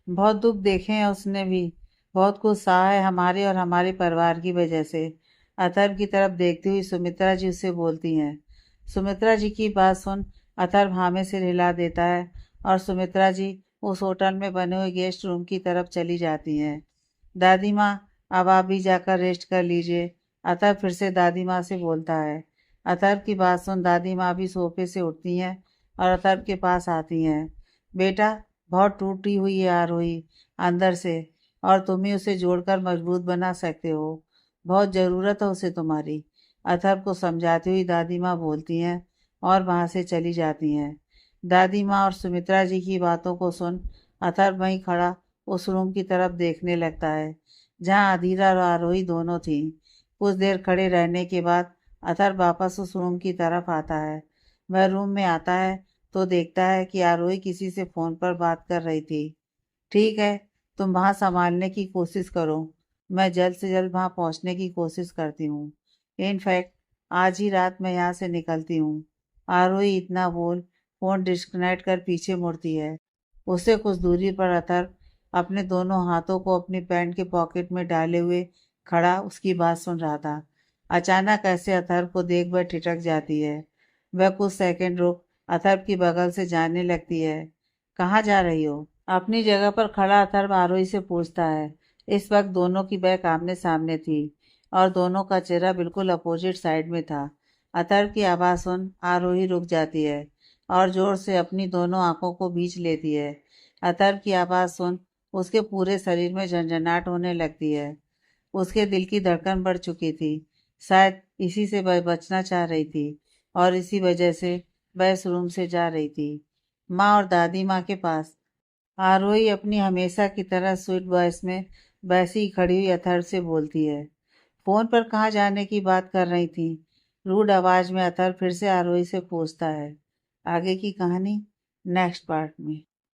बहुत दुख देखे हैं उसने भी, बहुत कुछ सहा है हमारे और हमारे परिवार की वजह से। अथर्व की तरफ देखती हुई सुमित्रा जी उससे बोलती हैं। सुमित्रा जी की बात सुन अथर्व हाँ में सिर हिला देता है और सुमित्रा जी उस होटल में बने हुए गेस्ट रूम की तरफ चली जाती हैं। दादी माँ, अब आप भी जाकर रेस्ट कर लीजिए। अथर्व फिर से दादी माँ से बोलता है। अथर्व की बात सुन दादी माँ भी सोफे से उठती हैं और अथर्व के पास आती हैं। बेटा, बहुत टूटी हुई है आरोही अंदर से, और तुम ही उसे जोड़कर मजबूत बना सकते हो। बहुत ज़रूरत है उसे तुम्हारी। अथर्व को समझाती हुई दादी माँ बोलती हैं और वहाँ से चली जाती हैं। दादी माँ और सुमित्रा जी की बातों को सुन अथर्व वहीं खड़ा उस रूम की तरफ देखने लगता है जहाँ अधीरा और आरोही दोनों थीं। कुछ देर खड़े रहने के बाद अथर्व वापस उस रूम की तरफ आता है। वह रूम में आता है तो देखता है कि आरोही किसी से फ़ोन पर बात कर रही थी। ठीक है, तुम वहाँ संभालने की कोशिश करो। मैं जल्द से जल्द वहाँ पहुँचने की कोशिश करती हूँ। इनफैक्ट आज ही रात मैं यहाँ से निकलती हूँ। आरोही इतना बोल फ़ोन डिस्कनेक्ट कर पीछे मुड़ती है। उससे कुछ दूरी पर अथर्व अपने दोनों हाथों को अपनी पैंट के पॉकेट में डाले हुए खड़ा उसकी बात सुन रहा था। अचानक ऐसे अथर्व को देख वह ठिठक जाती है। वह कुछ सेकंड रुक अथर्व की बगल से जाने लगती है। कहाँ जा रही हो? अपनी जगह पर खड़ा अथर्व आरोही से पूछता है। इस वक्त दोनों की बैक आमने सामने थी और दोनों का चेहरा बिल्कुल अपोजिट साइड में था। अथर्व की आवाज़ सुन आरोही रुक जाती है और जोर से अपनी दोनों आंखों को बीच लेती है। अथर्व की आवाज़ सुन उसके पूरे शरीर में झंझनाहट होने लगती है। उसके दिल की धड़कन बढ़ चुकी थी। शायद इसी से वह बचना चाह रही थी और इसी वजह से वह इस रूम से जा रही थी। माँ और दादी माँ के पास आरोही अपनी हमेशा की तरह स्वीट वॉइस में वैसी ही खड़ी हुई अथर्व से बोलती है। फोन पर कहाँ जाने की बात कर रही थी? रूड आवाज में अथर्व फिर से आरोही से पूछता है। आगे की कहानी नेक्स्ट पार्ट में।